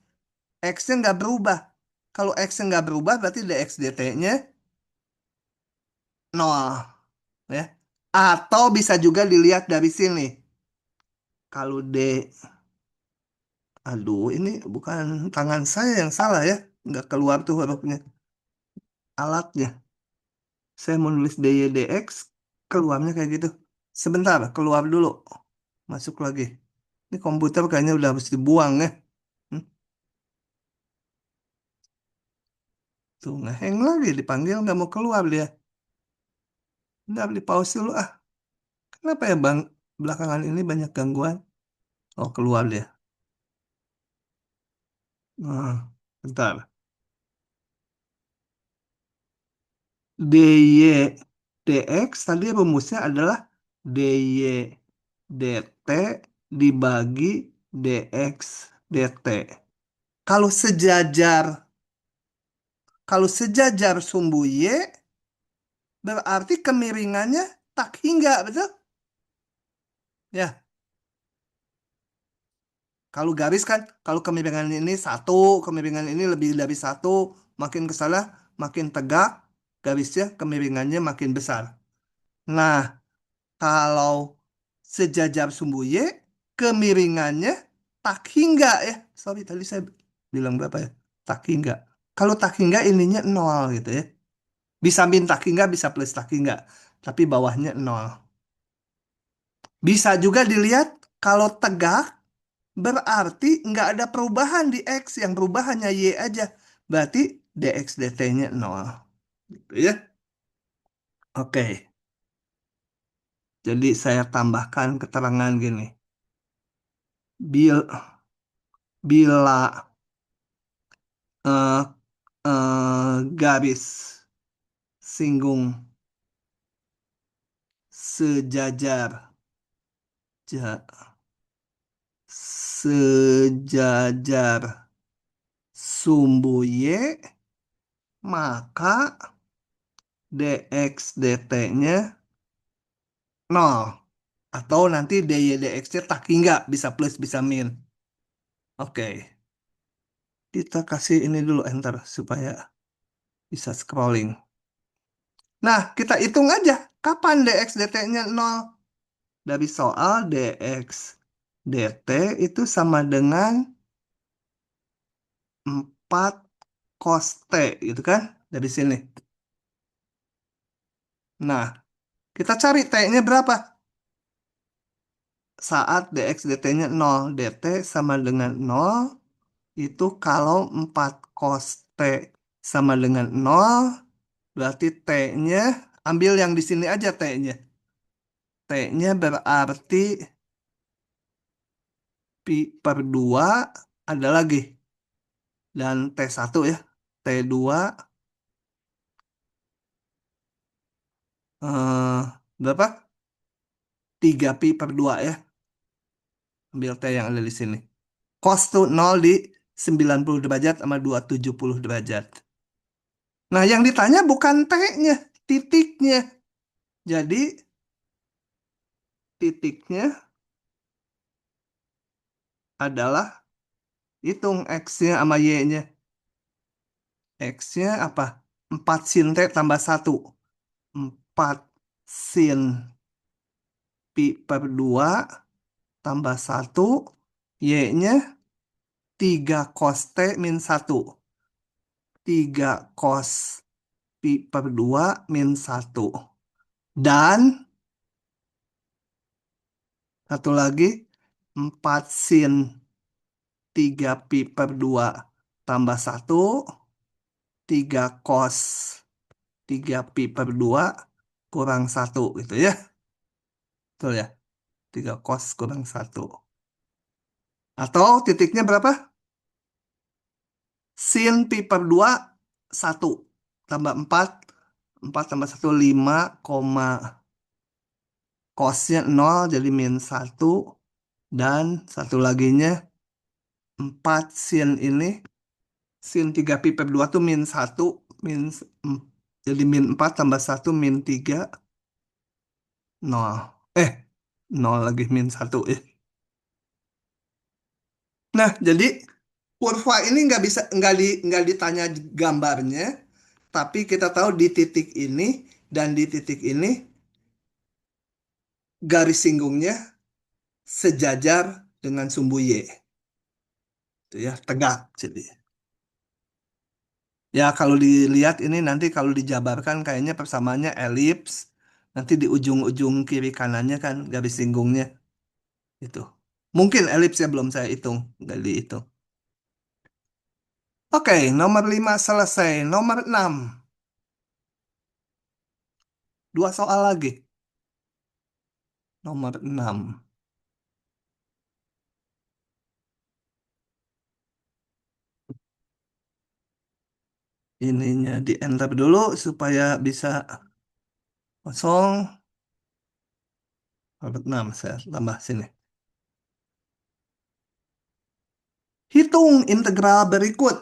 X-nya nggak berubah. Kalau X-nya nggak berubah, berarti dx dt-nya 0. Ya. Atau bisa juga dilihat dari sini. Kalau D, aduh ini bukan tangan saya yang salah ya. Nggak keluar tuh hurufnya. Alatnya. Saya mau nulis dy dx, keluarnya kayak gitu. Sebentar, keluar dulu. Masuk lagi. Ini komputer kayaknya udah harus dibuang ya. Hmm, Tuh, ngeheng lagi. Dipanggil nggak mau keluar dia. Nggak, di pause dulu ah. Kenapa ya bang? Belakangan ini banyak gangguan. Oh, keluar dia. Nah, bentar. DY DX tadi rumusnya adalah DY DT dibagi DX DT. Kalau sejajar, kalau sejajar sumbu Y, berarti kemiringannya tak hingga, betul? Ya, kalau garis kan, kalau kemiringan ini satu, kemiringan ini lebih dari satu, makin ke sana, makin tegak, garisnya kemiringannya makin besar. Nah, kalau sejajar sumbu Y, kemiringannya tak hingga ya. Sorry, tadi saya bilang berapa ya? Tak hingga. Kalau tak hingga ininya nol gitu ya. Bisa min tak hingga, bisa plus tak hingga. Tapi bawahnya nol. Bisa juga dilihat kalau tegak berarti nggak ada perubahan di X. Yang berubah hanya Y aja. Berarti dx dt-nya nol. Gitu ya. Oke. Jadi saya tambahkan keterangan gini. Bil, bila eh, garis singgung sejajar ja- sejajar sumbu Y, maka dx dt-nya nol. Atau nanti dy dx-nya tak hingga, bisa plus, bisa min. Oke, kita kasih ini dulu enter supaya bisa scrolling. Nah, kita hitung aja kapan dx dt-nya nol. Dari soal dx dt itu sama dengan 4 cos T gitu kan dari sini. Nah, kita cari T-nya berapa? Saat dx dt-nya 0, dt sama dengan 0 itu kalau 4 cos T sama dengan 0, berarti T-nya ambil yang di sini aja T-nya. T-nya berarti pi per 2 ada lagi. Dan T1 ya. T2 berapa? 3 pi per 2 ya. Ambil T yang ada di sini. Cos tuh 0 di 90 derajat sama 270 derajat. Nah, yang ditanya bukan T-nya, titiknya. Jadi, titiknya adalah hitung X-nya sama Y-nya. X-nya apa? 4 sin T tambah 1. 4 sin pi per 2 tambah 1. Y-nya 3 cos T min 1. 3 cos pi per 2 min 1. Dan satu lagi 4 sin 3 pi per 2 tambah 1. 3 cos 3 pi per 2 kurang 1 gitu ya. Betul ya? 3 cos kurang 1. Atau titiknya berapa? Sin pi per 2 1 tambah 4. 4 tambah 1 5, cosnya 0 jadi min 1. Dan satu laginya 4 sin ini, sin 3 pi per 2 tuh min 1, min, jadi min 4 tambah 1 min 3, 0. Eh, 0 lagi min 1 ya. Nah, jadi kurva ini nggak ditanya gambarnya, tapi kita tahu di titik ini dan di titik ini garis singgungnya sejajar dengan sumbu Y. Itu ya, tegak jadi. Ya, kalau dilihat ini nanti kalau dijabarkan kayaknya persamaannya elips. Nanti di ujung-ujung kiri kanannya kan garis singgungnya itu. Mungkin elips ya belum saya hitung, nggak dihitung. Oke, nomor 5 selesai. Nomor 6, dua soal lagi. Nomor 6. ininya di enter dulu supaya bisa kosong. 6 saya tambah sini. Hitung integral berikut.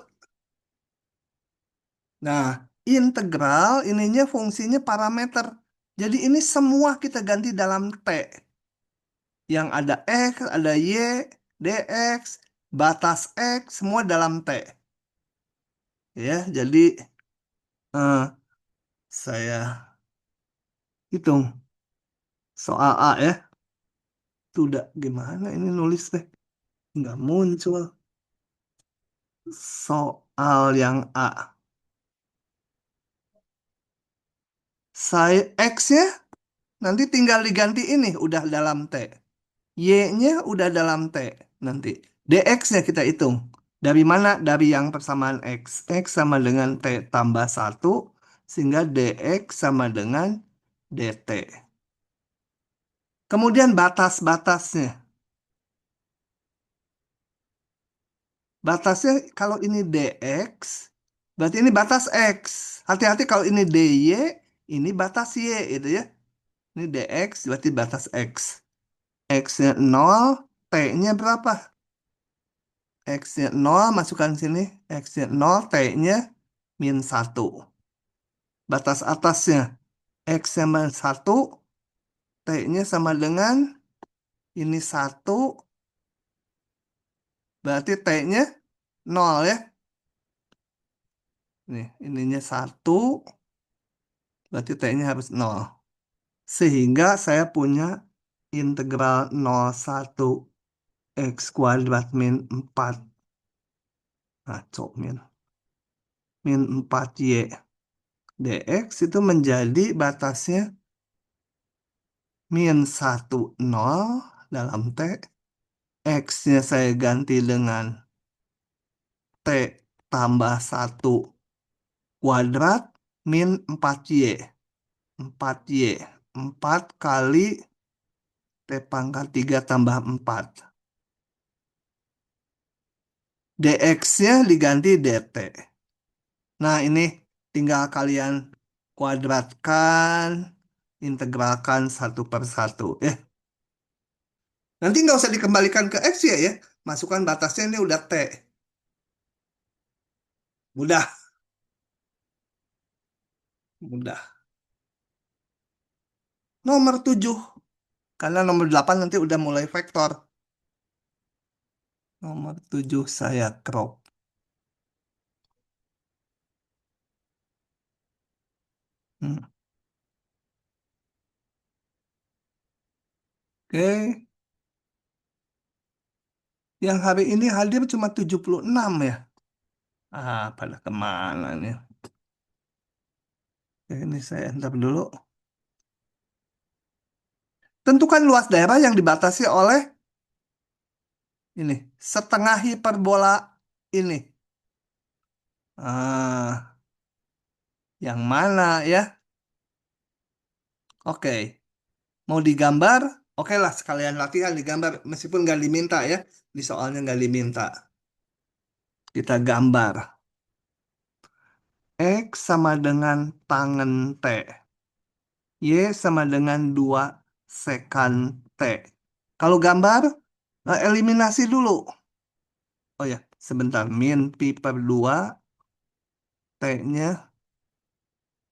Nah, integral ininya fungsinya parameter. Jadi ini semua kita ganti dalam T. Yang ada X, ada Y, dx, batas X, semua dalam T. Ya, jadi eh, saya hitung soal A ya. Itu udah gimana ini nulis teh? Nggak muncul. Soal yang A. Saya X-nya nanti tinggal diganti ini udah dalam T. Y-nya udah dalam T nanti. Dx-nya kita hitung. Dari mana? Dari yang persamaan X. X sama dengan T tambah 1. Sehingga dx sama dengan dt. Kemudian batas-batasnya. Batasnya kalau ini dx, berarti ini batas X. Hati-hati kalau ini dy, ini batas Y itu ya. Ini dx berarti batas X. X-nya 0, T-nya berapa? X-nya 0, masukkan sini. X-nya 0, T-nya min 1. Batas atasnya. X-nya min 1, T-nya sama dengan ini 1, berarti T-nya 0 ya. Nih, ininya 1, berarti T-nya harus 0. Sehingga saya punya integral 01 X kuadrat min 4. Ngaco min 4Y. Dx itu menjadi batasnya min 1, 0 dalam T. X-nya saya ganti dengan T tambah 1 kuadrat min 4Y. 4Y. 4 kali T pangkat 3 tambah 4. Dx-nya diganti dt. Nah, ini tinggal kalian kuadratkan, integralkan satu per satu. Nanti nggak usah dikembalikan ke X ya. Masukkan batasnya ini udah T. Mudah. Mudah. Nomor 7. Karena nomor 8 nanti udah mulai vektor. Nomor 7 saya crop. Hmm. Oke. Yang hari ini hadir cuma 76 ya. Pada kemana nih? Oke, ini saya enter dulu. Tentukan luas daerah yang dibatasi oleh ini setengah hiperbola ini. Yang mana ya? Oke, mau digambar? Oke lah, sekalian latihan digambar meskipun nggak diminta ya. Di soalnya nggak diminta. Kita gambar. X sama dengan tangan T. Y sama dengan 2 sekan T. Kalau gambar, eliminasi dulu. Oh ya, sebentar. Min pi per 2, T-nya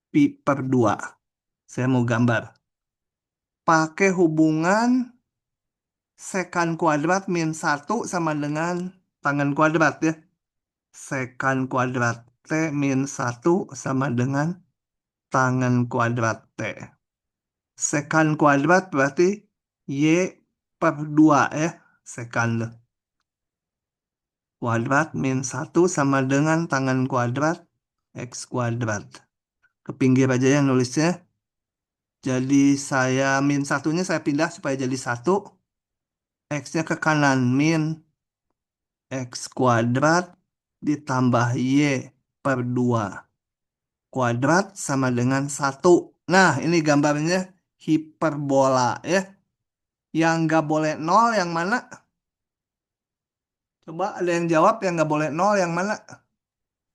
pi per 2. Saya mau gambar. Pakai hubungan sekan kuadrat min 1 sama dengan tangen kuadrat ya. Sekan kuadrat T min 1 sama dengan tangen kuadrat T. Sekan kuadrat berarti Y per 2 ya. Sekan kuadrat min 1 sama dengan tangen kuadrat X kuadrat. Ke pinggir aja ya nulisnya. Jadi saya min 1-nya saya pindah supaya jadi 1. X-nya ke kanan min X kuadrat ditambah Y per 2 kuadrat sama dengan 1. Nah, ini gambarnya hiperbola ya. Yang nggak boleh 0 yang mana? Coba ada yang jawab yang nggak boleh 0 yang mana?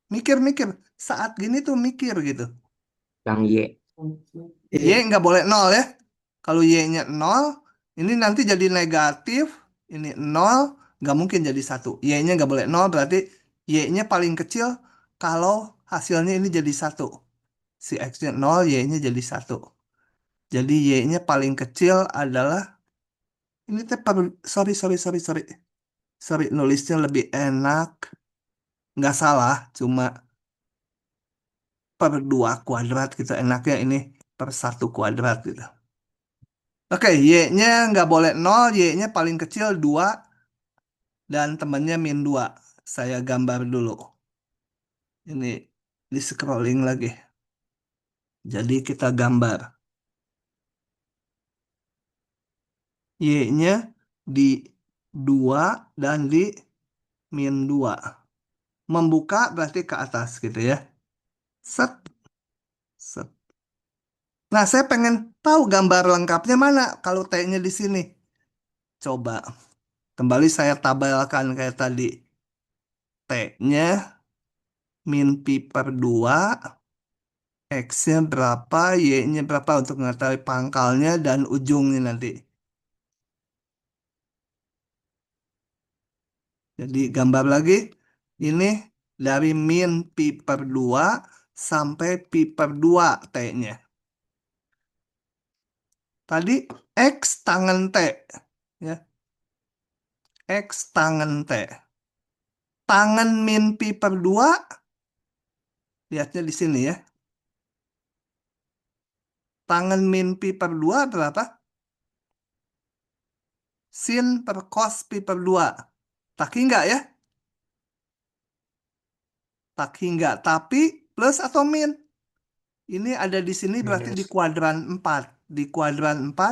Mikir-mikir. Saat gini tuh mikir gitu. Yang Y. Y nggak boleh nol ya. Kalau Y-nya nol, ini nanti jadi negatif. Ini nol, nggak mungkin jadi satu. Y-nya nggak boleh nol, berarti Y-nya paling kecil kalau hasilnya ini jadi satu. Si X-nya nol, Y-nya jadi satu. Jadi Y-nya paling kecil adalah, ini teh sorry, sorry, sorry, sorry. Sorry, nulisnya lebih enak. Nggak salah, cuma per 2 kuadrat gitu. Enaknya ini per 1 kuadrat gitu. Oke, Y-nya nggak boleh nol, Y-nya paling kecil 2 dan temannya min 2. Saya gambar dulu. Ini di scrolling lagi. Jadi kita gambar. Y-nya di 2 dan di min 2. Membuka berarti ke atas gitu ya. Set, set. Nah, saya pengen tahu gambar lengkapnya mana kalau T-nya di sini. Coba, kembali saya tabelkan kayak tadi. T-nya min pi per 2, X-nya berapa, Y-nya berapa untuk mengetahui pangkalnya dan ujungnya nanti. Jadi gambar lagi, ini dari min pi per 2 sampai pi per 2 T-nya. Tadi X tangen T, ya. X tangen T. Tangen min pi per 2, lihatnya di sini ya. Tangen min pi per 2 berapa? Sin per cos pi per 2. Tak hingga ya? Tak hingga. Tapi plus atau min? Ini ada di sini berarti di Minus. kuadran 4. Di kuadran 4,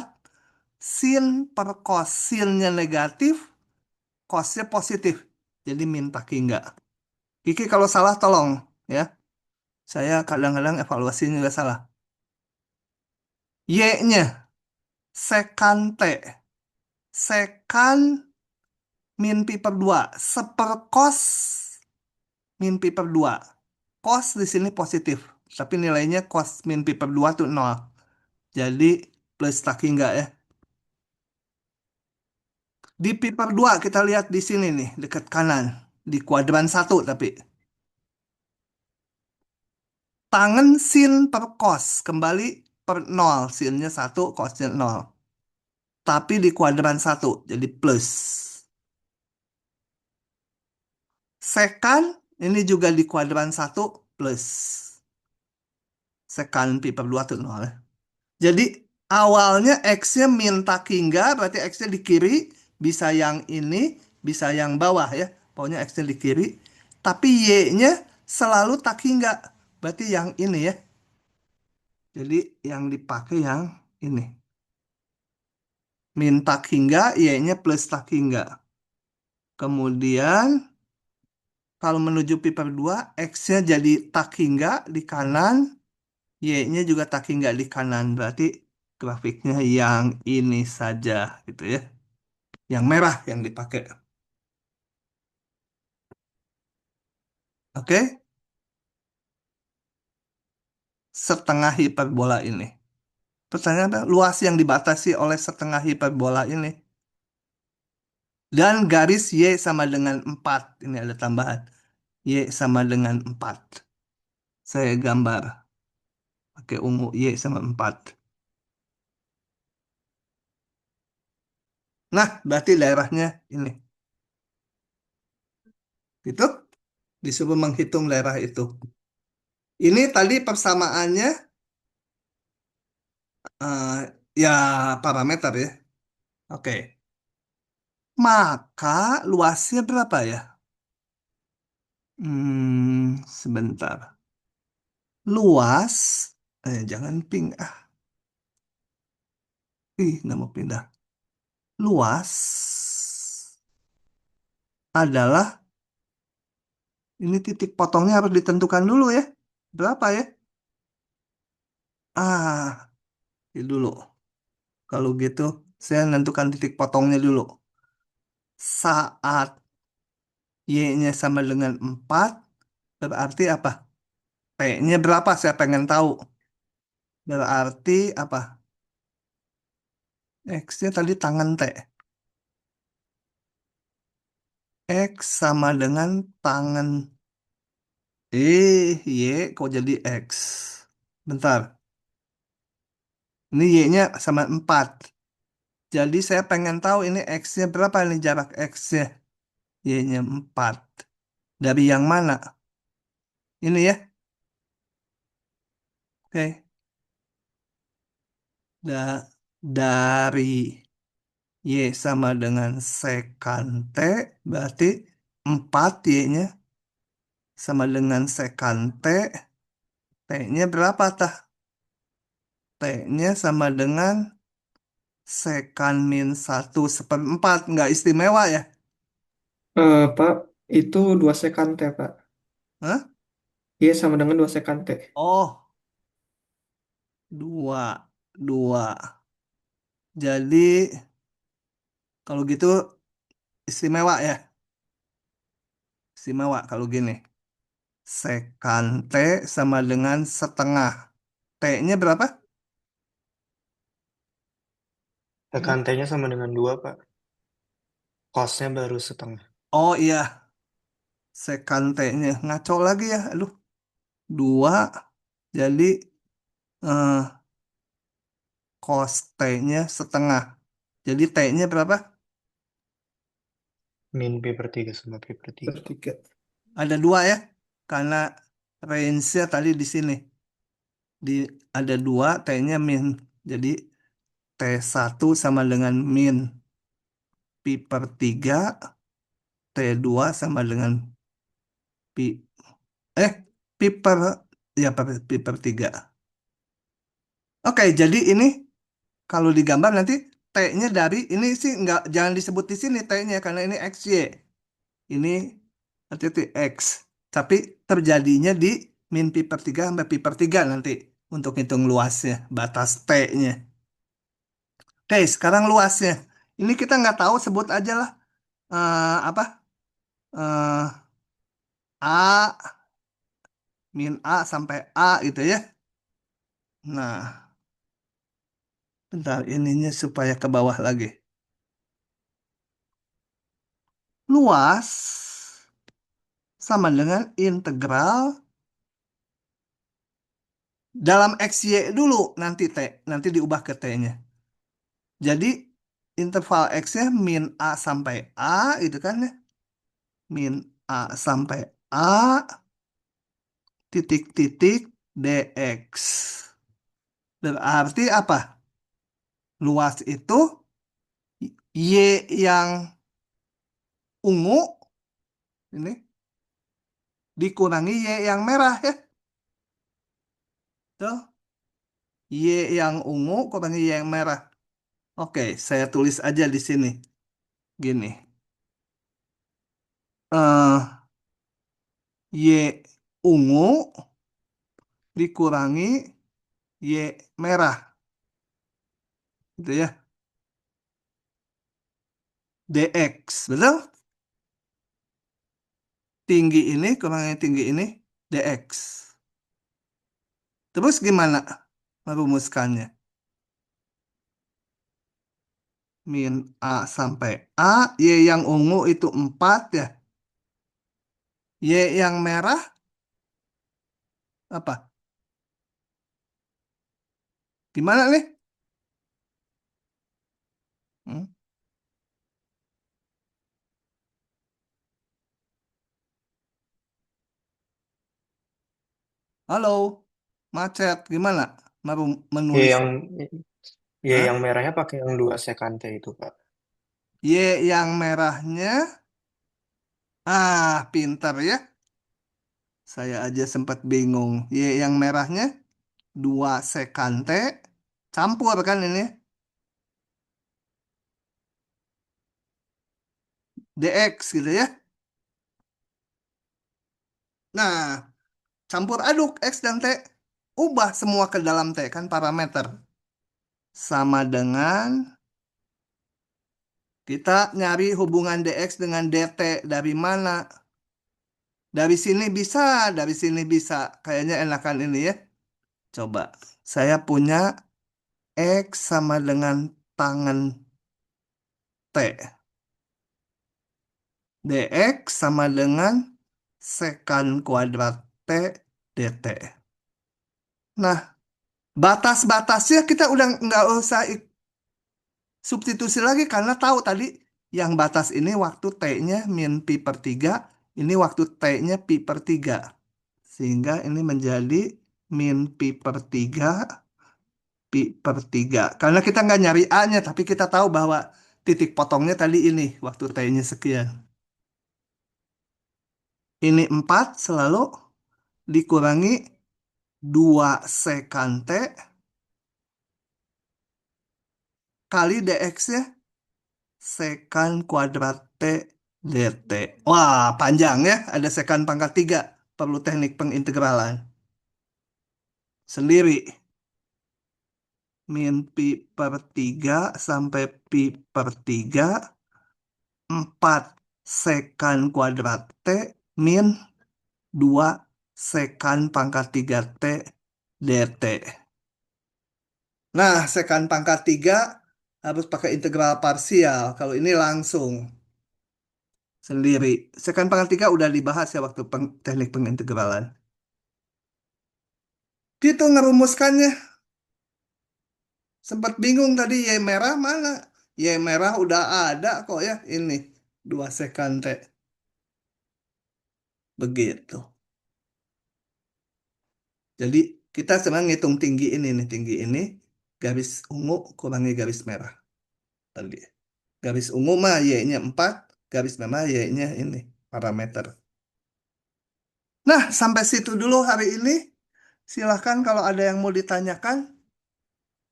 sin per cos. Sinnya negatif, cosnya positif. Jadi min tak hingga. Kiki kalau salah tolong ya. Saya kadang-kadang evaluasinya juga salah. Y-nya sekan T. Sekan min pi per 2. Seperkos min pi per 2. Cos di sini positif. Tapi nilainya cos min pi per 2 tuh 0. Jadi plus tak hingga ya. Di pi per 2 kita lihat di sini nih, dekat kanan. Di kuadran 1 tapi. Tangen sin per cos. Kembali per 0. Sinnya 1, cosnya 0. Tapi di kuadran 1, jadi plus. Sekan, ini juga di kuadran 1, plus. Sekan pi per 2 tuh 0. Jadi awalnya X-nya min tak hingga, berarti X-nya di kiri. Bisa yang ini, bisa yang bawah ya. Pokoknya X-nya di kiri. Tapi Y-nya selalu tak hingga. Berarti yang ini ya. Jadi yang dipakai yang ini. Min tak hingga, Y-nya plus tak hingga. Kemudian kalau menuju pi per 2, X-nya jadi tak hingga di kanan. Y-nya juga tak hingga di kanan. Berarti grafiknya yang ini saja gitu ya. Yang merah yang dipakai. Oke? Setengah hiperbola ini. Pertanyaan apa? Luas yang dibatasi oleh setengah hiperbola ini. Dan garis Y sama dengan 4. Ini ada tambahan. Y sama dengan 4. Saya gambar. Pakai ungu Y sama 4. Nah, berarti daerahnya ini. Gitu. Disuruh menghitung daerah itu. Ini tadi persamaannya eh, ya parameter ya. Oke. Maka luasnya berapa ya? Sebentar. Luas, jangan ping. Nggak mau pindah. Luas adalah, ini titik potongnya harus ditentukan dulu ya. Berapa ya? Ini dulu. Kalau gitu, saya menentukan titik potongnya dulu. Saat Y-nya sama dengan 4, Berarti apa? T-nya berapa? Saya pengen tahu. Berarti apa? X-nya tadi tangan T. X sama dengan tangan. Y kok jadi X? Bentar. Ini Y-nya sama 4. Jadi saya pengen tahu ini X-nya berapa ini jarak X-nya. Y-nya 4. Dari yang mana? Ini ya. Oke. Dari Y sama dengan sekan T. Berarti 4 Y-nya sama dengan sekan T. T-nya berapa tah? T-nya sama dengan sekan min 1/4. Nggak istimewa ya? Pak, itu 2 sekante, Pak. Hah? Iya, sama dengan 2 sekante. Oh, dua. Dua. Jadi kalau gitu istimewa ya? Istimewa kalau gini. Sekan T sama dengan setengah. T-nya berapa? Hmm? Sekantenya sama dengan 2, Pak. Kosnya baru setengah. Oh iya, sekan T-nya. Ngaco lagi ya. Aduh, dua. Jadi eh, cos T-nya setengah. Jadi T-nya berapa? Min P/3 sama P/3, Pak. Tiga. Ada dua ya. Karena range-nya tadi di sini. Di, ada dua, T-nya min. Jadi T1 sama dengan min pi/3. T2 sama dengan pi. Eh, pi per. Ya, pi/3. Oke, jadi ini kalau digambar nanti T-nya dari ini sih nggak jangan disebut di sini T-nya karena ini XY. Ini arti X. Tapi terjadinya di min pi/3 sampai pi/3 nanti untuk hitung luasnya, batas T-nya. Oke, sekarang luasnya. Ini kita nggak tahu sebut aja lah apa A min A sampai A gitu ya. Nah, bentar ininya supaya ke bawah lagi. Luas sama dengan integral dalam XY dulu nanti T, nanti diubah ke T-nya. Jadi interval X-nya min A sampai A itu kan ya. Min A sampai A titik-titik dx. Berarti apa? Luas itu Y yang ungu ini dikurangi Y yang merah ya. Tuh, Y yang ungu kurangi Y yang merah. Oke, saya tulis aja di sini. Gini. Y ungu dikurangi Y merah. Gitu ya. Dx, betul? Tinggi ini kurangi tinggi ini dx. Terus gimana merumuskannya? Min A sampai A, Y yang ungu itu 4 ya. Y yang merah apa? Gimana nih? Hmm? Halo, macet. Gimana? Y Menulis. yang Y yang Hah? merahnya pakai yang 2 sekante itu, Pak. Y yang merahnya. Pinter ya. Saya aja sempat bingung. Y yang merahnya 2 sekante. Campur kan ini? Dx gitu ya. Nah, campur aduk X dan T. Ubah semua ke dalam T kan parameter. Sama dengan kita nyari hubungan dx dengan dt dari mana? Dari sini bisa, dari sini bisa. Kayaknya enakan ini ya. Coba. Saya punya X sama dengan tangen T. DX sama dengan sekan kuadrat T dt. Nah, batas-batasnya kita udah nggak usah substitusi lagi karena tahu tadi yang batas ini waktu T-nya min pi per 3, ini waktu T-nya pi per 3. Sehingga ini menjadi min pi per 3, pi per 3. Karena kita nggak nyari A-nya, tapi kita tahu bahwa titik potongnya tadi ini waktu T-nya sekian. Ini 4 selalu dikurangi 2 sekan T kali dx-nya sekan kuadrat T dt. Wah, panjang ya. Ada sekan pangkat 3. Perlu teknik pengintegralan. Sendiri. Min pi per 3 sampai pi per 3. 4 sekan kuadrat T min 2 sekan pangkat 3 T dt. Nah, sekan pangkat 3 harus pakai integral parsial. Kalau ini langsung sendiri. Sekan pangkat 3 udah dibahas ya waktu teknik pengintegralan. Gitu ngerumuskannya. Sempat bingung tadi Y merah mana? Y merah udah ada kok ya. Ini 2 sekan T. Begitu. Jadi kita sekarang ngitung tinggi ini nih. Tinggi ini garis ungu kurangi garis merah. Tadi. Garis ungu mah Y-nya 4. Garis merah Y-nya ini. Parameter. Nah, sampai situ dulu hari ini. Silahkan kalau ada yang mau ditanyakan.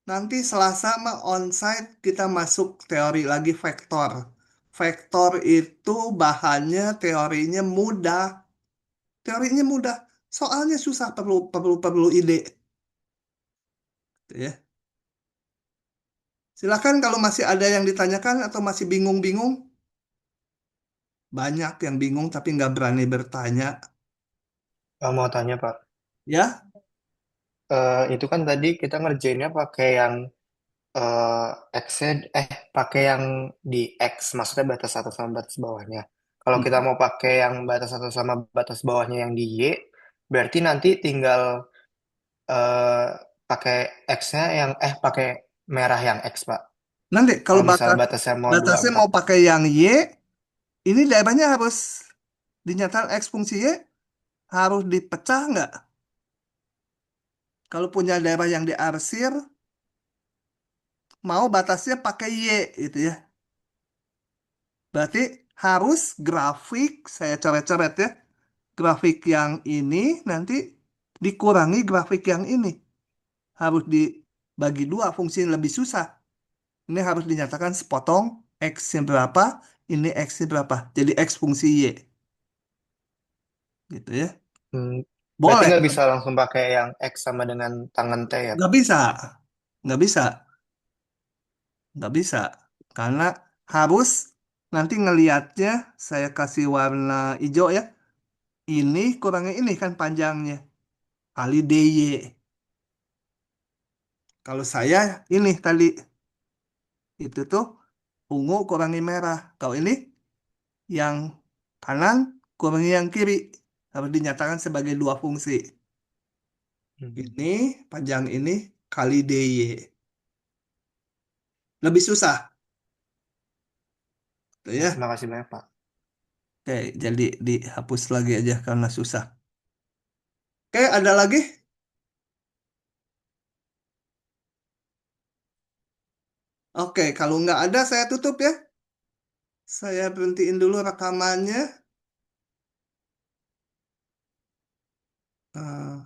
Nanti Selasa mah onsite kita masuk teori lagi vektor. Vektor itu bahannya teorinya mudah. Teorinya mudah. Soalnya susah perlu ide. Gitu ya. Silahkan kalau masih ada yang ditanyakan atau masih bingung-bingung. Banyak yang bingung tapi nggak berani bertanya. Mau tanya Pak, Ya, itu kan tadi kita ngerjainnya pakai yang eh X pakai yang di X, maksudnya batas atas sama batas bawahnya. Kalau kita mau pakai yang batas atas sama batas bawahnya yang di Y, berarti nanti tinggal eh pakai X-nya yang pakai merah yang X, Pak. nanti kalau Kalau misalnya batasnya mau dua batasnya empat. mau pakai yang Y, ini daerahnya harus dinyatakan X fungsi Y harus dipecah nggak? Kalau punya daerah yang diarsir, mau batasnya pakai Y gitu ya. Berarti harus grafik, saya coret-coret ya. Grafik yang ini nanti dikurangi grafik yang ini. Harus dibagi dua, fungsi yang lebih susah. Ini harus dinyatakan sepotong X-nya berapa, ini X-nya berapa. Jadi X fungsi Y. Gitu ya. Hmm, berarti Boleh, nggak bisa langsung pakai yang X sama dengan tangan T ya, nggak Pak? bisa. Nggak bisa. Nggak bisa. Karena harus nanti ngelihatnya, saya kasih warna hijau ya. Ini kurangnya ini kan panjangnya. Kali DY. Kalau saya ini tadi. Itu tuh ungu kurangi merah. Kalau ini yang kanan kurangi yang kiri. Harus dinyatakan sebagai dua fungsi. Hmm. Ini panjang ini kali DY. Lebih susah. Tuh Ya, ya. makasih banyak, Pak. Oke, jadi dihapus lagi aja karena susah. Oke, ada lagi? Oke, kalau nggak ada saya tutup ya. Saya berhentiin dulu rekamannya. Eh,